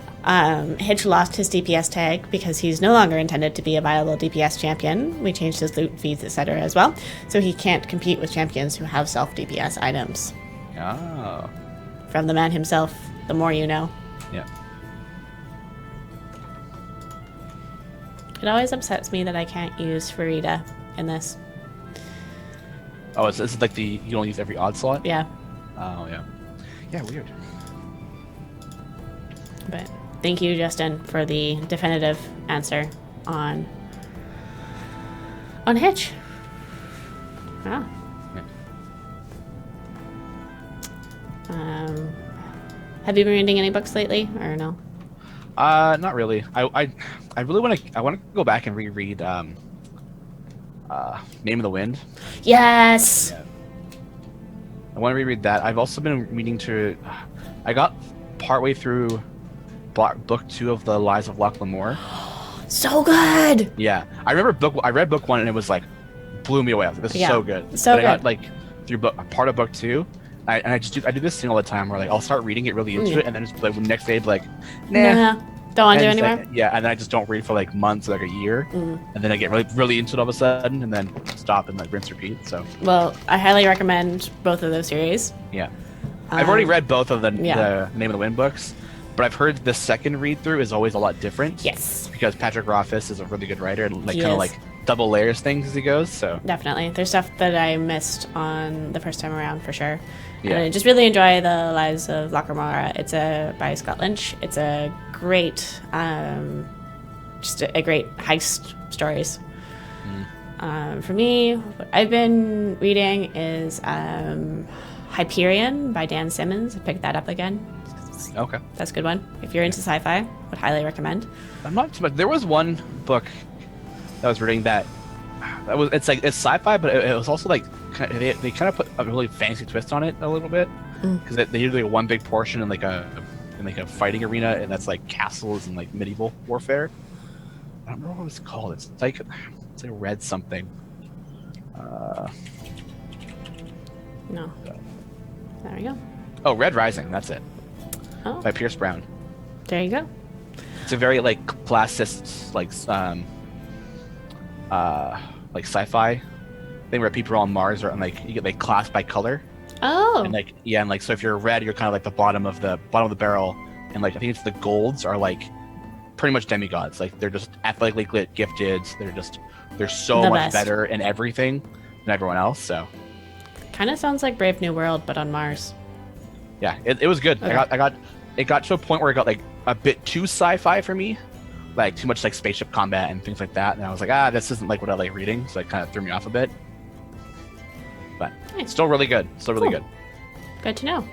Hitch lost his DPS tag because he's no longer intended to be a viable DPS champion. We changed his loot feeds, etc. as well, so he can't compete with champions who have self-DPS items. Oh. From the man himself, the more you know. Yeah. It always upsets me that I can't use Farida in this. Oh, this is like you don't use every odd slot? Yeah. Oh, yeah. Yeah, weird. But thank you, Justin, for the definitive answer on Hitch. Wow. Yeah. Have you been reading any books lately, or no? Not really. I really want to go back and reread Name of the Wind. Yes. Yeah. I want to reread that. I've also been meaning to. I got partway through book 2 of the Lives of Locke Lamore. So good. Yeah, I read book 1 and it was like blew me away. I was like, this is so good. So but good. I got like through part of book 2. I do this thing all the time where like I'll start reading it really into it and then just like the next day like nah. Don't want to do And anymore. like, yeah, and then I just don't read for like months, like a year, and then I get really into it all of a sudden, and then stop and like rinse repeat. So Well, I highly recommend both of those series. yeah, I've already read both of the Name of the Wind books, but I've heard the second read through is always a lot different. Yes. Because Patrick Rothfuss is a really good writer, and like He kind of is. like double layers things as he goes. So Definitely. There's stuff that I missed on the first time around for sure. Yeah. And I just really enjoy The Lives of Locke Lamore. It's by Scott Lynch. It's a great, just a great heist stories. For me, what I've been reading is Hyperion by Dan Simmons. I picked that up again. okay, That's a good one. If you're into sci-fi, would highly recommend. I'm not too much. There was one book that I was reading it's sci-fi, but it was also like they kind of put a really fancy twist on it a little bit because they usually one big portion in like a fighting arena, and that's like castles and like medieval warfare. I don't remember what it's called. It's like Red something. No. There we go. Oh, Red Rising. That's it. Oh, By Pierce Brown. there you go. It's a very like classist like sci-fi thing where people are on Mars or like you get like classed by color. Oh. And like and like so if you're red, you're kind of like the bottom of the barrel, and like I think it's the golds are like pretty much demigods. Like they're just athletically gifted. They're so The much best. better in everything than everyone else. So Kind of sounds like Brave New World, but on Mars. yeah, it was good. Okay. It got to a point where it got like a bit too sci-fi for me, like too much like spaceship combat and things like that. And I was like, this isn't like what I like reading, so it kind of threw me off a bit. But Nice. still really good. Still really Cool. good. Good to know.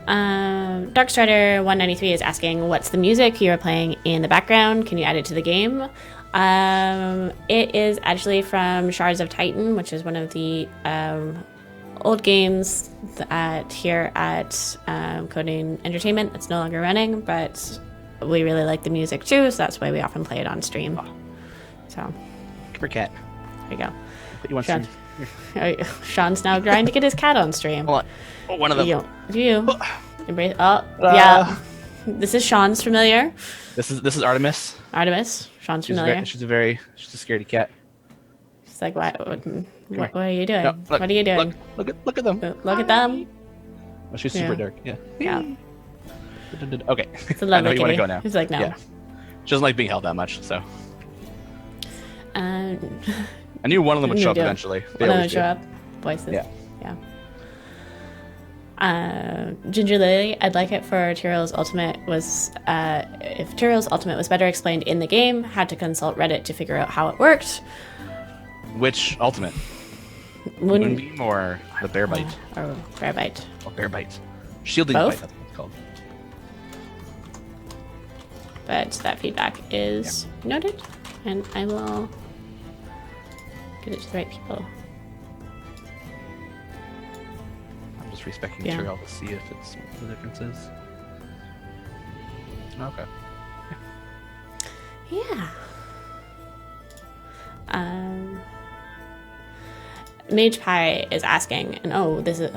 Darkstrider 193 is asking, what's the music you are playing in the background? Can you add it to the game? It is actually from Shards of Titan, which is one of the old games here at Codename Entertainment that's no longer running, but we really like the music too, so that's why we often play it on stream. So, Give her cat. there you go. Put you on Shawn. stream. Sean's now trying to get his cat on stream. Hold on. Oh, one of them. You embrace. Oh, yeah. This is Sean's familiar. This is Artemis. Artemis. Sean's familiar. She's a scaredy cat. She's like, what are you doing? No, look, What are you doing? Look at them. Look at them. Oh, she's super dark. Yeah. Yeah. Okay. It's a I know lovely you want kitty. to go now. He's like, no. Yeah. She doesn't like being held that much, so. Um, I knew one of them would You show up do. eventually. They When I always would do. show up, voices. Yeah. Ginger Lily, I'd like it for Tyrell's Ultimate was, if Tyrell's Ultimate was better explained in the game, had to consult Reddit to figure out how it worked. Which ultimate? Moonbeam or the bear bite? Or Bear Bite. Oh, bear bite. Shielding Both? bite, that's what it's called. But that feedback is noted, and I will get it to the right people. I'm just respecting Yeah. material to see if it's what the difference is. Okay. Yeah. Mage Pie is asking, and this is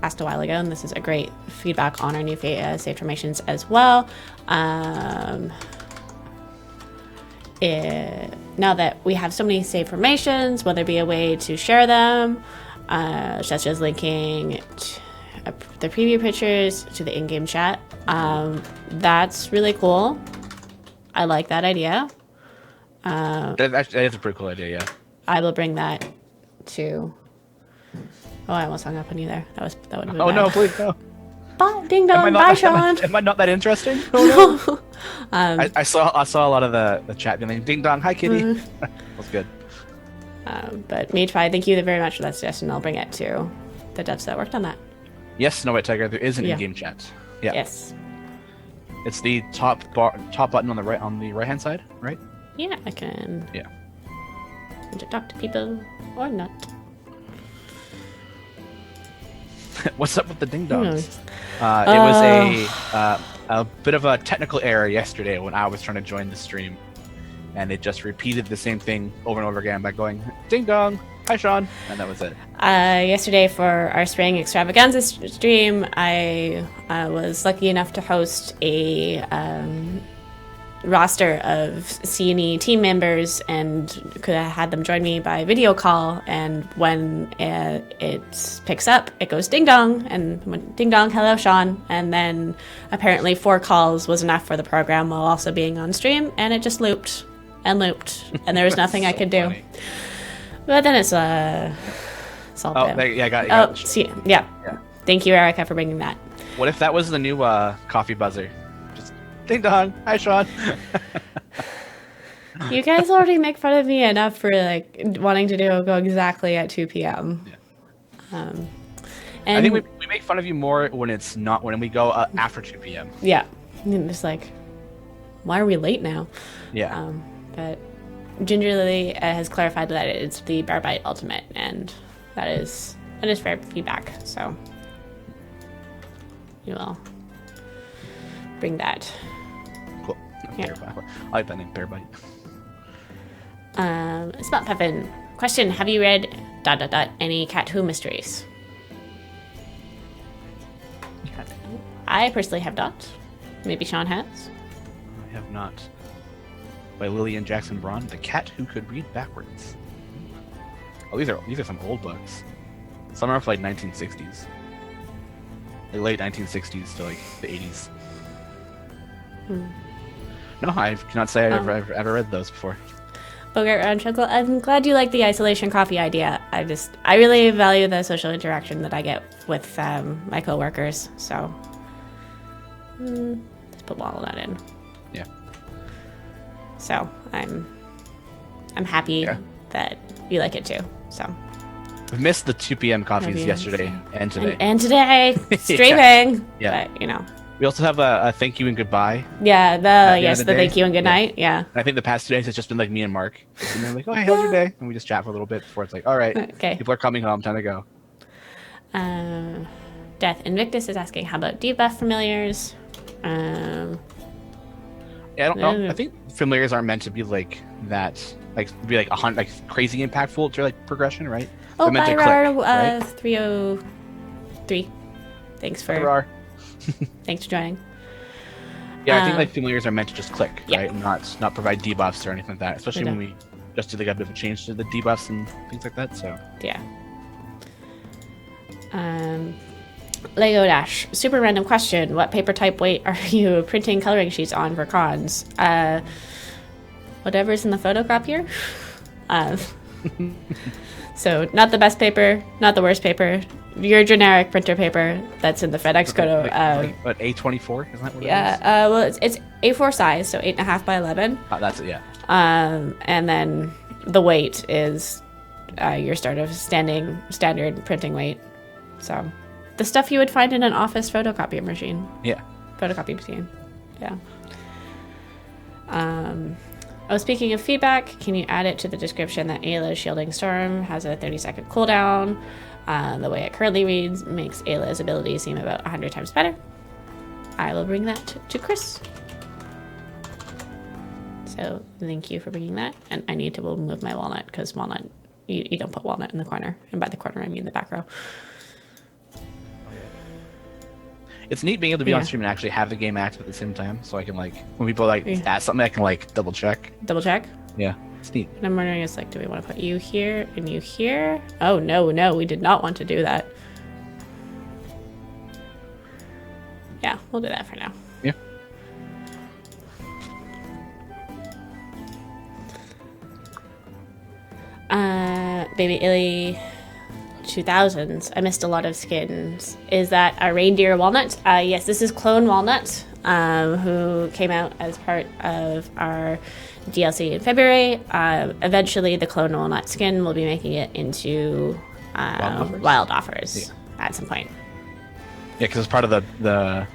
asked a while ago, and this is a great feedback on our new save formations as well. Now that we have so many save formations, will there be a way to share them, such as linking the preview pictures to the in-game chat? That's really cool. I like that idea. That is a pretty cool idea, yeah. I will bring that to. Oh, I almost hung up on you there. That would have been Oh bad. no, please no. Bye, ding dong, bye, Shawn. Am I not that interesting? Oh, no. I saw a lot of the chat being like, ding dong, hi kitty. That's good. But Mage Pie, thank you very much for that suggestion. I'll bring it to the devs that worked on that. Yes, no, wait, Tiger. There is an Yeah. in-game chat. Yeah. Yes. It's the top button on the right hand side, right? Yeah, I can. Yeah. To talk to people or not. What's up with the ding Who dongs? knows? It was a bit of a technical error yesterday when I was trying to join the stream, and it just repeated the same thing over and over again by going ding dong, hi Shawn, and that was it. Yesterday for our spring extravaganza stream, I was lucky enough to host a roster of C&E team members and could have had them join me by video call, and when it picks up, it goes ding dong, and went ding dong, hello Shawn, and then apparently 4 calls was enough for the program while also being on stream, and it just looped and looped, and there was nothing I could do. Funny. But then it's all Oh, good. there, yeah, I got it. Oh, see, yeah. Thank you, Erica, for bringing that. What if that was the new coffee buzzer? Just ding dong, hi Shawn. You guys already make fun of me enough for like wanting to go exactly at 2 p.m. Yeah. And I think we make fun of you more when it's not when we go after 2 p.m. yeah, and it's like, why are we late now? Yeah. But Ginger Lily has clarified that it's the Bear Bite Ultimate, and that is fair feedback. So you will bring that. Cool. Yeah. I like that name, Bear Bite. Spot Pevin. Question: have you read ... any Cat Who mysteries? I personally have not. Maybe Shawn has. I have not. By Lillian Jackson Braun, The Cat Who Could Read Backwards. Oh, these are some old books. Some are from like 1960s. Like late 1960s to like the 80s. No, I cannot say I've ever read those before. Bogart Round Chuckle, I'm glad you like the isolation coffee idea. I really value the social interaction that I get with my coworkers. So, just put all of that in. Yeah. So I'm happy that you like it too. So I've missed the 2 p.m. coffees Maybe. yesterday and today. and today streaming. Yeah. But We also have a thank you and goodbye. Yeah, the day. thank you and good night. Yeah. And I think the past 2 days it's just been like me and Mark. And they're like, oh, hey, how's your day? And we just chat for a little bit before it's like, all right, Okay. people are coming home, time to go. Death Invictus is asking, how about debuff familiars? Yeah, I don't know. I think familiars aren't meant to be like that, like be like crazy impactful to like progression, right? Oh, They're meant to Byrar, click, right? 303. Thanks for joining. Yeah, I think like familiars are meant to just click, yeah. right? And not provide debuffs or anything like that. Especially when we just did like a bit of a change to the debuffs and things like that. So yeah. Lego Dash, super random question. What paper type weight are you printing coloring sheets on for cons? Whatever's in the photocopier. So not the best paper, not the worst paper. Your generic printer paper that's in the FedEx code. What, A24? Isn't that what it is? Yeah, well, it's A4 size, so 8.5 by 11. Oh, that's it, yeah. And then the weight is your standard printing weight. So the stuff you would find in an office photocopy machine. Yeah. Photocopy machine. Yeah. Speaking of feedback, can you add it to the description that Ayla's Shielding Storm has a 30-second cooldown? The way it currently reads makes Ayla's ability seem about 100 times better. I will bring that to Chris. So thank you for bringing that. And I need to move my walnut because walnut, you don't put walnut in the corner. And by the corner, I mean the back row. It's neat being able to be on stream and actually have the game active at the same time. So I can like, when people like ask something, I can like double check. Double check? Yeah, it's neat. And I'm wondering, it's like, do we want to put you here and you here? Oh, no, we did not want to do that. Yeah, we'll do that for now. Yeah. Baby Illy 2000s. I missed a lot of skins. Is that a reindeer walnut? Yes, this is Clone Walnut, who came out as part of our DLC in February. Eventually, the Clone Walnut skin will be making it into wild offers at some point. Yeah, because it's part of the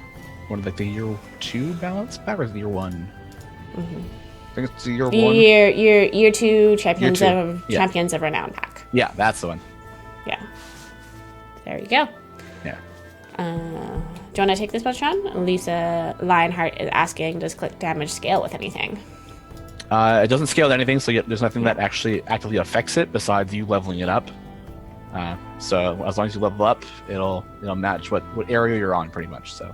one of like the year 2 balance pack, or is it year 1? Mm-hmm. I think it's the year 1. Year 2 Champions of Renown pack. Yeah, that's the one. Yeah. There you go. Yeah. Do you want to take this one, Shawn? Lisa Lionheart is asking, does click damage scale with anything? It doesn't scale with anything, so there's nothing that actually actively affects it besides you leveling it up. So as long as you level up, it'll match what area you're on pretty much. So.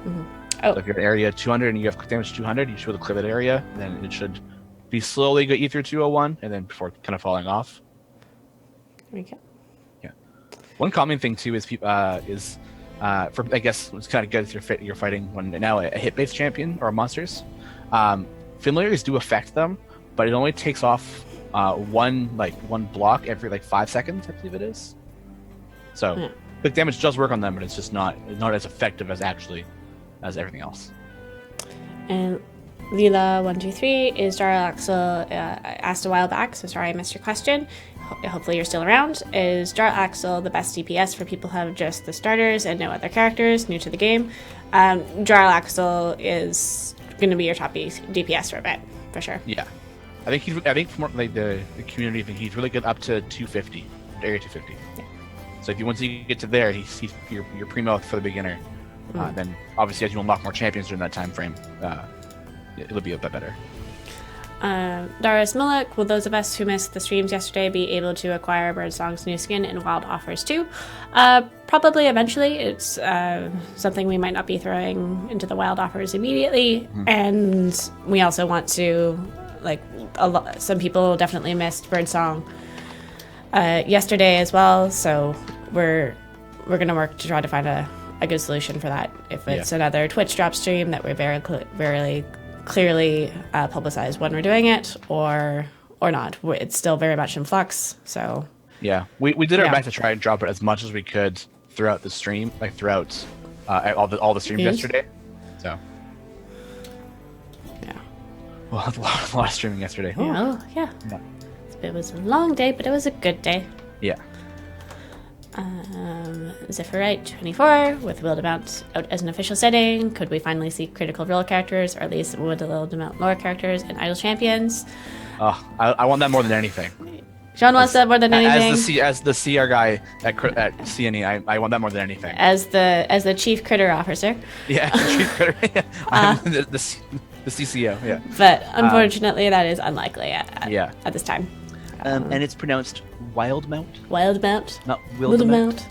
Mm-hmm. Oh. So if you're at area 200 and you have quick damage 200, you should be able to clear that area. Then it should be slowly go ether 201, and then before kind of falling off. There we go. Yeah. One common thing too is for I guess it's kind of good if you're fighting a hit-based champion or monsters. Familiars do affect them, but it only takes off one block every 5 seconds, I believe it is. So quick damage does work on them, but it's just not as effective as everything else. And Lila123 is Darl Axel asked a while back, so sorry I missed your question. Hopefully you're still around. Is Darl Axel the best DPS for people who have just the starters and no other characters new to the game? Darl Axel is going to be your top DPS for a bit, for sure. Yeah, I think from the community, I think he's really good up to 250, area 250. Yeah. So once you get to there, he's your primo for the beginner. Then obviously as you unlock more champions during that time frame, it'll be a bit better. Darius Mullock, will those of us who missed the streams yesterday be able to acquire Birdsong's new skin in wild offers too? Probably eventually. It's something we might not be throwing into the wild offers immediately, and we also want to some people definitely missed Birdsong yesterday as well, so we're gonna work to try to find a good solution for that. If it's another Twitch drop stream that we're very clearly publicize when we're doing it, or not. It's still very much in flux. So yeah, we did our best to try and drop it as much as we could throughout the stream, throughout all the streams yesterday. So yeah, well, a lot of streaming yesterday. Yeah. It was a long day, but it was a good day. Yeah. Zephyr 24 with Will Mount out as an official setting. Could we finally see Critical Role characters, or at least Will Mount lore characters and Idle Champions? Oh, I want that more than anything. Shawn wants that more than anything. As the CR guy at CNE, I want that more than anything. As the chief critter officer. Yeah, chief critter. I'm the CCO. Yeah. But unfortunately, that is unlikely at this time. And it's pronounced Wildmount. Wildmount. Not Wildmount.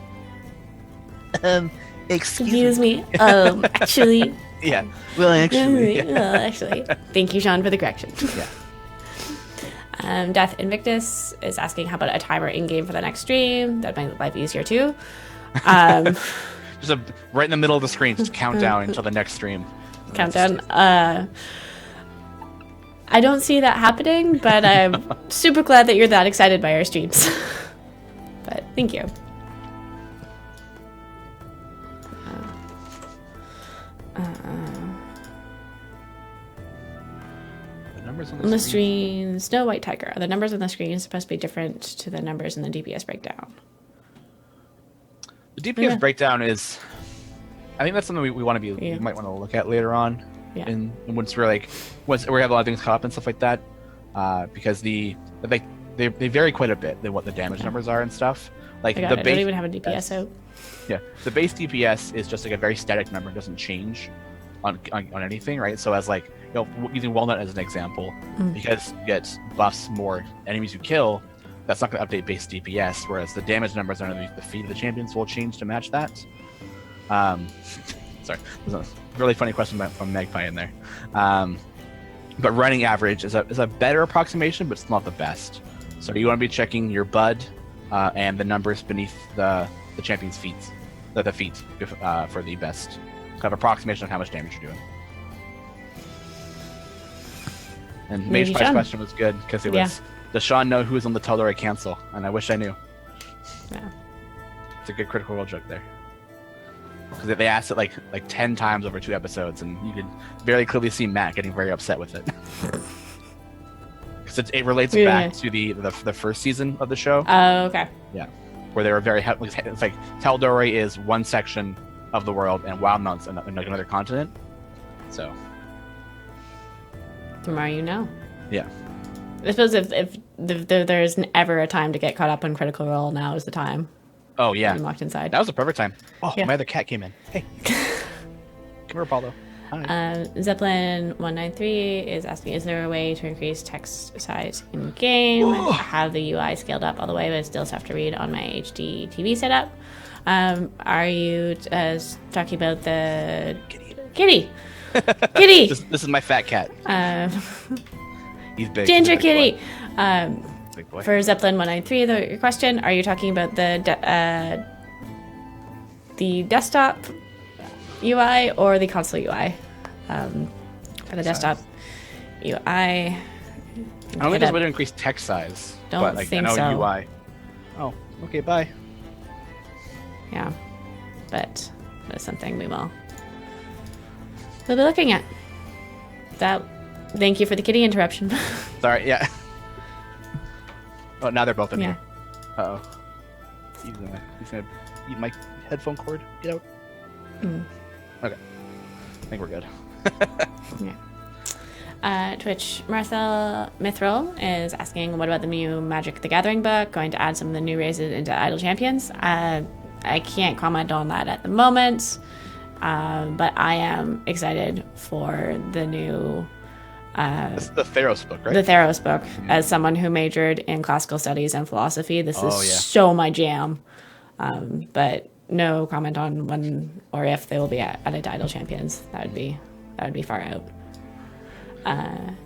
Excuse me. Actually. Yeah. Well, actually. Actually. Thank you, Shawn, for the correction. Yeah. Death Invictus is asking how about a timer in game for the next stream. That might make life easier too. Just right in the middle of the screen, just count down until the next stream. Countdown. I don't see that happening, but I'm super glad that you're that excited by our streams. But thank you. On the screen, Snow White Tiger. Are the numbers on the screen supposed to be different to the numbers in the DPS breakdown? The DPS breakdown is, I think that's something we want to be. We might want to look at later on. Yeah. And once we have a lot of things caught up and stuff like that, because they vary quite a bit than what the damage numbers are and stuff. Like I don't even have a DPS out. Yeah, the base DPS is just like a very static number; it doesn't change on anything, right? So as like, using Walnut as an example, because you get buffs more enemies you kill, that's not going to update base DPS. Whereas the damage numbers underneath the feet of the champions will change to match that. Sorry, there's a really funny question from Magpie in there. But running average is a better approximation, but it's not the best. So you want to be checking your bud and the numbers beneath the champion's feet, the feet for the best kind of approximation of how much damage you're doing. And Mage Pie's question was good because it was, does Shawn know who's on the Taldori cancel? And I wish I knew. Yeah. It's a good Critical Role joke there. Because they asked it like 10 times over 2 episodes, and you could very clearly see Matt getting very upset with it. Because it relates back to the first season of the show. Oh, okay. Yeah, where they were very it's like Taldori is one section of the world, and Wildmount's another continent. So. The more you know. Yeah. I suppose if there's ever a time to get caught up on Critical Role, now is the time. Oh, yeah. I'm locked inside. That was the perfect time. Oh, my other cat came in. Hey. Come here, Apollo. Hi. Zeppelin193 is asking, is there a way to increase text size in game? I have the UI scaled up all the way, but I still have to read on my HD TV setup. Are you talking about the... Kitty! Kitty! This is my fat cat. He's big. Ginger He's Kitty! Big boy. For Zeppelin193, your question, are you talking about the desktop UI or the console UI? For the desktop UI, I don't think there's a way to increase text size. Don't think so. UI. Oh, okay, bye. Yeah, but that's something we'll be looking at. Thank you for the kitty interruption. Sorry, yeah. Oh, now they're both in Yeah. here. Uh-oh. He's gonna eat my headphone cord. Get out. Okay. I think we're good. Yeah. Twitch Marcel Mithril is asking, what about the new Magic the Gathering book? Going to add some of the new races into Idle Champions? I can't comment on that at the moment, but I am excited for the new... This is the Theros book, right? The Theros book. As someone who majored in classical studies and philosophy, this is so my jam. But no comment on when or if they will be added to Idle Champions. That would be far out.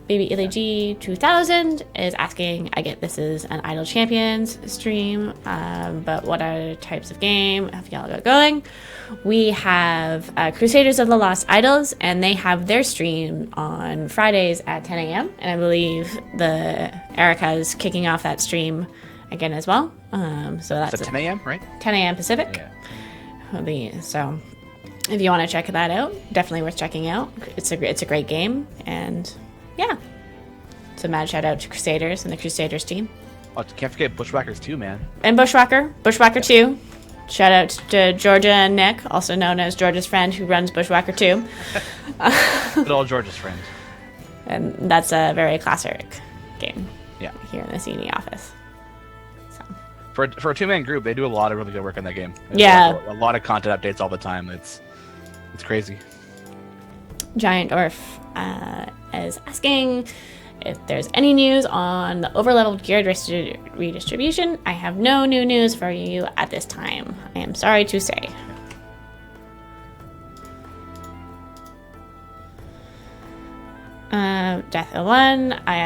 Baby Illig 2000 is asking, I get this is an Idle Champions stream, but what other types of game have y'all got going? We have Crusaders of the Lost Idols, and they have their stream on Fridays at 10 a.m. And I believe Erica is kicking off that stream again as well. So that's at 10 a.m., right? 10 a.m. Pacific. Yeah. So if you want to check that out, definitely worth checking out. It's a great game, and yeah. So mad shout out to Crusaders and the Crusaders team. Oh, can't forget Bushwhackers too, man. And Bushwhacker 2. Shout out to Georgia and Nick, also known as Georgia's friend who runs Bushwhacker 2. Good old Georgia's friend. And that's a very classic game. Yeah. Here in the CNE office. So. For a 2-man group, they do a lot of really good work on that game. Yeah. A lot of content updates all the time. It's crazy. Giant Dwarf is asking if there's any news on the overleveled gear redistribution. I have no new news for you at this time. I am sorry to say. Death 01. I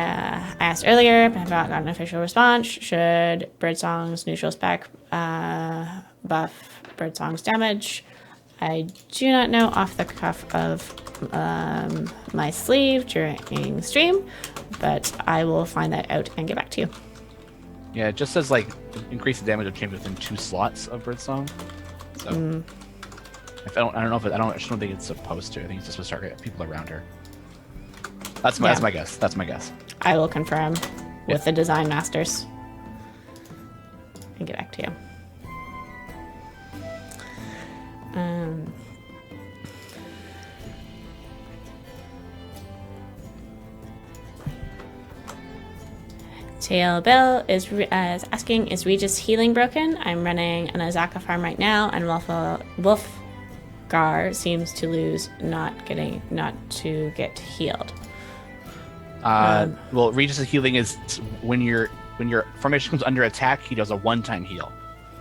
asked earlier, but have not gotten an official response. Should Birdsong's neutral spec buff Birdsong's damage? I do not know off the cuff of my sleeve during stream, but I will find that out and get back to you. Yeah, it just says like increase the damage of champion within 2 slots of Birdsong. So if I just don't think it's supposed to. I think it's just supposed to target people around her. That's my guess. That's my guess. I will confirm with the design masters and get back to you. Tail Bill is asking, is Regis healing broken? I'm running an Azaka farm right now, and Wolfgar seems to lose not to get healed. Well, Regis' healing is when your formation comes under attack, he does a 1-time heal.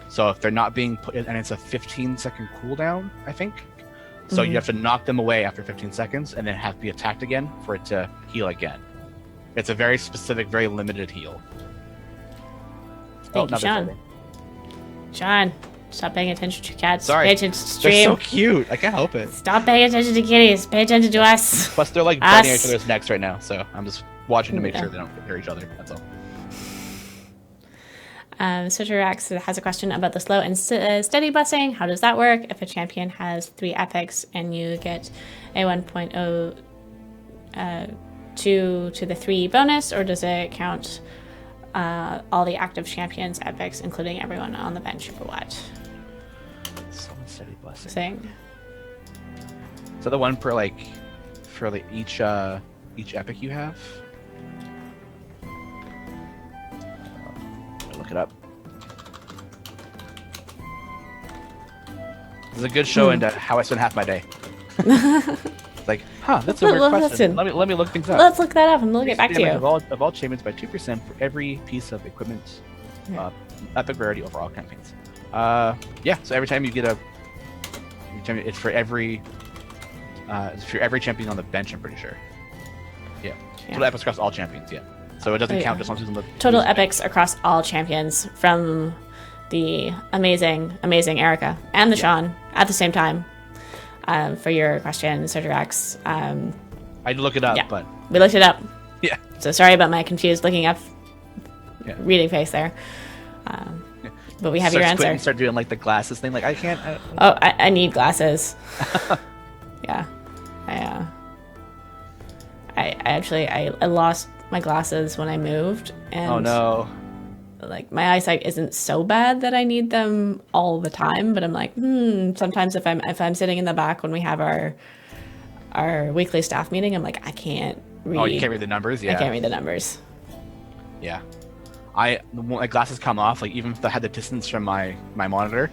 So if they're not being put in, and it's a 15-second cooldown, I think. So you have to knock them away after 15 seconds and then have to be attacked again for it to heal again. It's a very specific, very limited heal. Thank you, Shawn. Shawn, stop paying attention to cats. Sorry. Pay attention to stream. They're so cute. I can't help it. Stop paying attention to kitties. Pay attention to us. Plus, they're like biting each other's necks right now, so I'm just watching to make sure they don't hear each other. That's all. Sotirax has a question about the slow and steady busing. How does that work? If a champion has 3 epics and you get a 1.0 2 to the 3 bonus, or does it count all the active champions' epics, including everyone on the bench, or what? Slow and steady busing. Saying. So the one for each epic you have? Look it up. This is a good show into how I spend half my day. It's like, that's a weird question. Let me look things up. Let's look that up and we'll get back to you. Of all champions by 2% for every piece of equipment, epic rarity over all campaigns. So every time you get it's for every champion on the bench, I'm pretty sure. Yeah. Total epics across all champions, So it doesn't count just on who's on the total epics across all champions from the amazing Erica and the Shawn at the same time. For your question, Sotirax. I'd look it up, but we looked it up. Yeah. So sorry about my confused looking up reading face there. But we have your answer. Start doing like the glasses thing. Like I can't. I need glasses. Yeah. I lost my glasses when I moved, and oh no. Like my eyesight isn't so bad that I need them all the time, but I'm like, sometimes if I'm sitting in the back when we have our weekly staff meeting, I'm like, I can't read. Oh, you can't read the numbers? Yeah. I can't read the numbers. Yeah. When my glasses come off, like even if I had the distance from my monitor,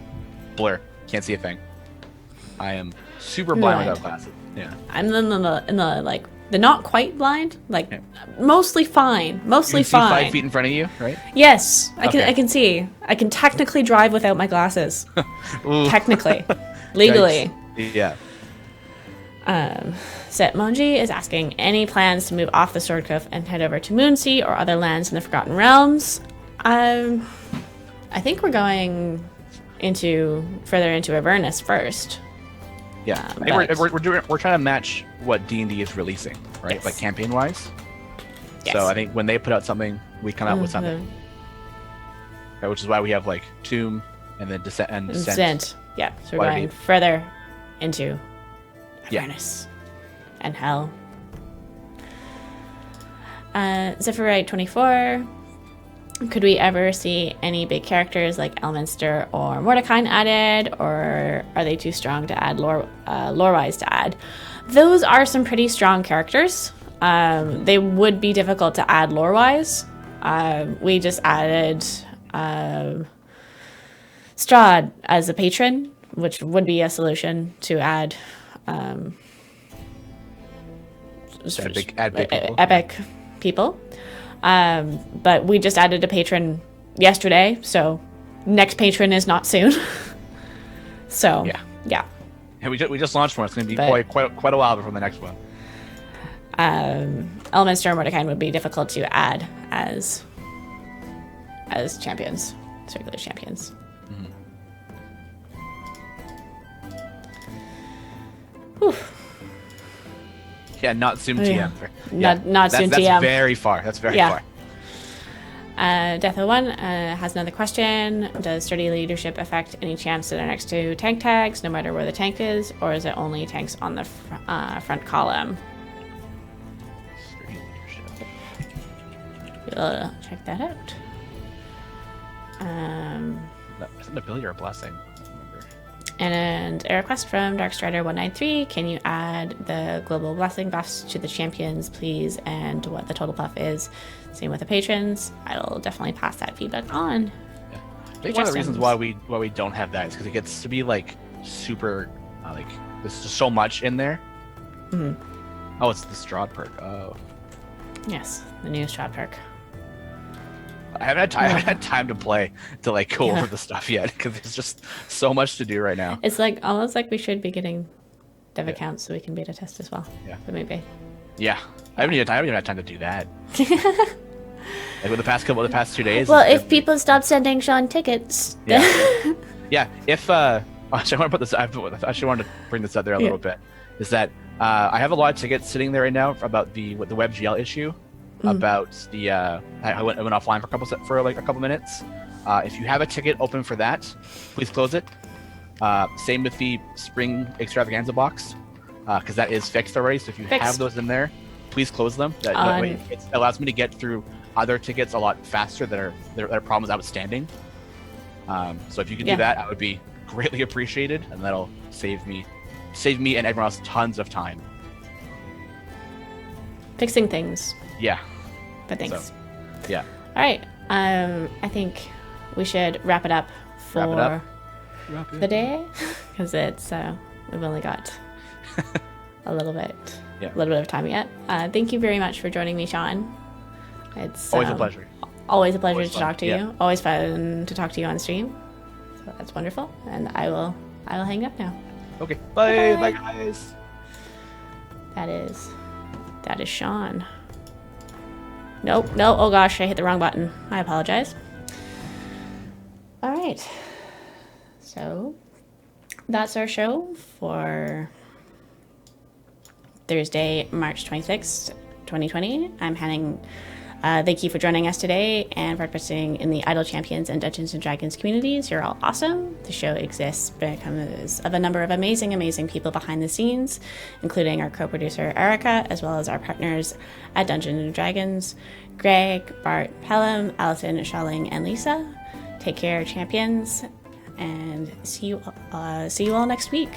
blur. Can't see a thing. I am super blind without glasses. Yeah. I'm in the like the not quite blind, like mostly fine. Mostly you can fine. See 5 feet in front of you, right? Yes, I can see. I can technically drive without my glasses. Technically. Legally. Yeah. Setmonji is asking, any plans to move off the Swordcliff and head over to Moonsea or other lands in the Forgotten Realms? I think we're going further into Avernus first. Yeah, we're trying to match what D&D is releasing, right? Yes. Like campaign wise. Yes. So I think when they put out something, we come out with something. Right, which is why we have like Tomb and then Descent. Yeah, so we're going further into Avernus and Hell. Zephyrite 24 Could we ever see any big characters like Elminster or Mordecai added, or are they too strong to add lore-wise to add? Those are some pretty strong characters. They would be difficult to add lore-wise. We just added Strahd as a patron, which would be a solution to add epic people. But we just added a patron yesterday, so next patron is not soon. So yeah. And we just launched one. It's going to be quite a while before the next one. Elminster and Mordecai would be difficult to add as champions, as regular champions. Whew. Yeah, not soon TM. Not soon TM. That's very far. That's very far. Death01 has another question. Does sturdy leadership affect any champs that are next to tank tags, no matter where the tank is, or is it only tanks on the front column? Sturdy leadership. We'll check that out. Is it an ability or a blessing? And a request from Darkstrider193. Can you add the global blessing buffs to the champions, please, and what the total buff is? Same with the patrons. I will definitely pass that feedback on. Yeah. I think one of the reasons why we don't have that is because it gets to be like super there's just so much in there. Oh, it's the Strahd perk. Oh. Yes, the new Strahd perk. I haven't had time to play to like go over the stuff yet because there's just so much to do right now. It's like almost like we should be getting dev accounts so we can beta test as well. Yeah. But maybe. Yeah. I haven't even had time to do that. Like with the past 2 days. Well, if people stop sending Shawn tickets. Yeah. Yeah. If actually, I want to put this. I actually wanted to bring this out there a little bit. Is that I have a lot of tickets sitting there right now about the WebGL issue. About the I went offline for a couple minutes. If you have a ticket open for that, please close it. Same with the spring extravaganza box, because that is fixed already. So if you have those in there, please close them. That way it allows me to get through other tickets a lot faster that are problems outstanding. So if you can do that, I would be greatly appreciated, and that'll save me and everyone else tons of time. Fixing things. Yeah. But thanks. So, yeah. All right. I think we should wrap it up for the day because it's we've only got a little bit of time yet. Thank you very much for joining me, Shawn. It's always a pleasure. Always a pleasure to talk to you. Always fun to talk to you on stream. So that's wonderful. And I will hang up now. Okay. Bye. Bye guys. That is Shawn. Nope. Oh gosh, I hit the wrong button. I apologize. All right. So that's our show for Thursday, March 26th, 2020. I'm Hanning. Thank you for joining us today and participating in the Idle Champions and Dungeons & Dragons communities. You're all awesome. The show exists because of a number of amazing people behind the scenes, including our co-producer, Erica, as well as our partners at Dungeons & Dragons, Greg, Bart, Pelham, Allison, Shalling, and Lisa. Take care, champions, and see you all next week.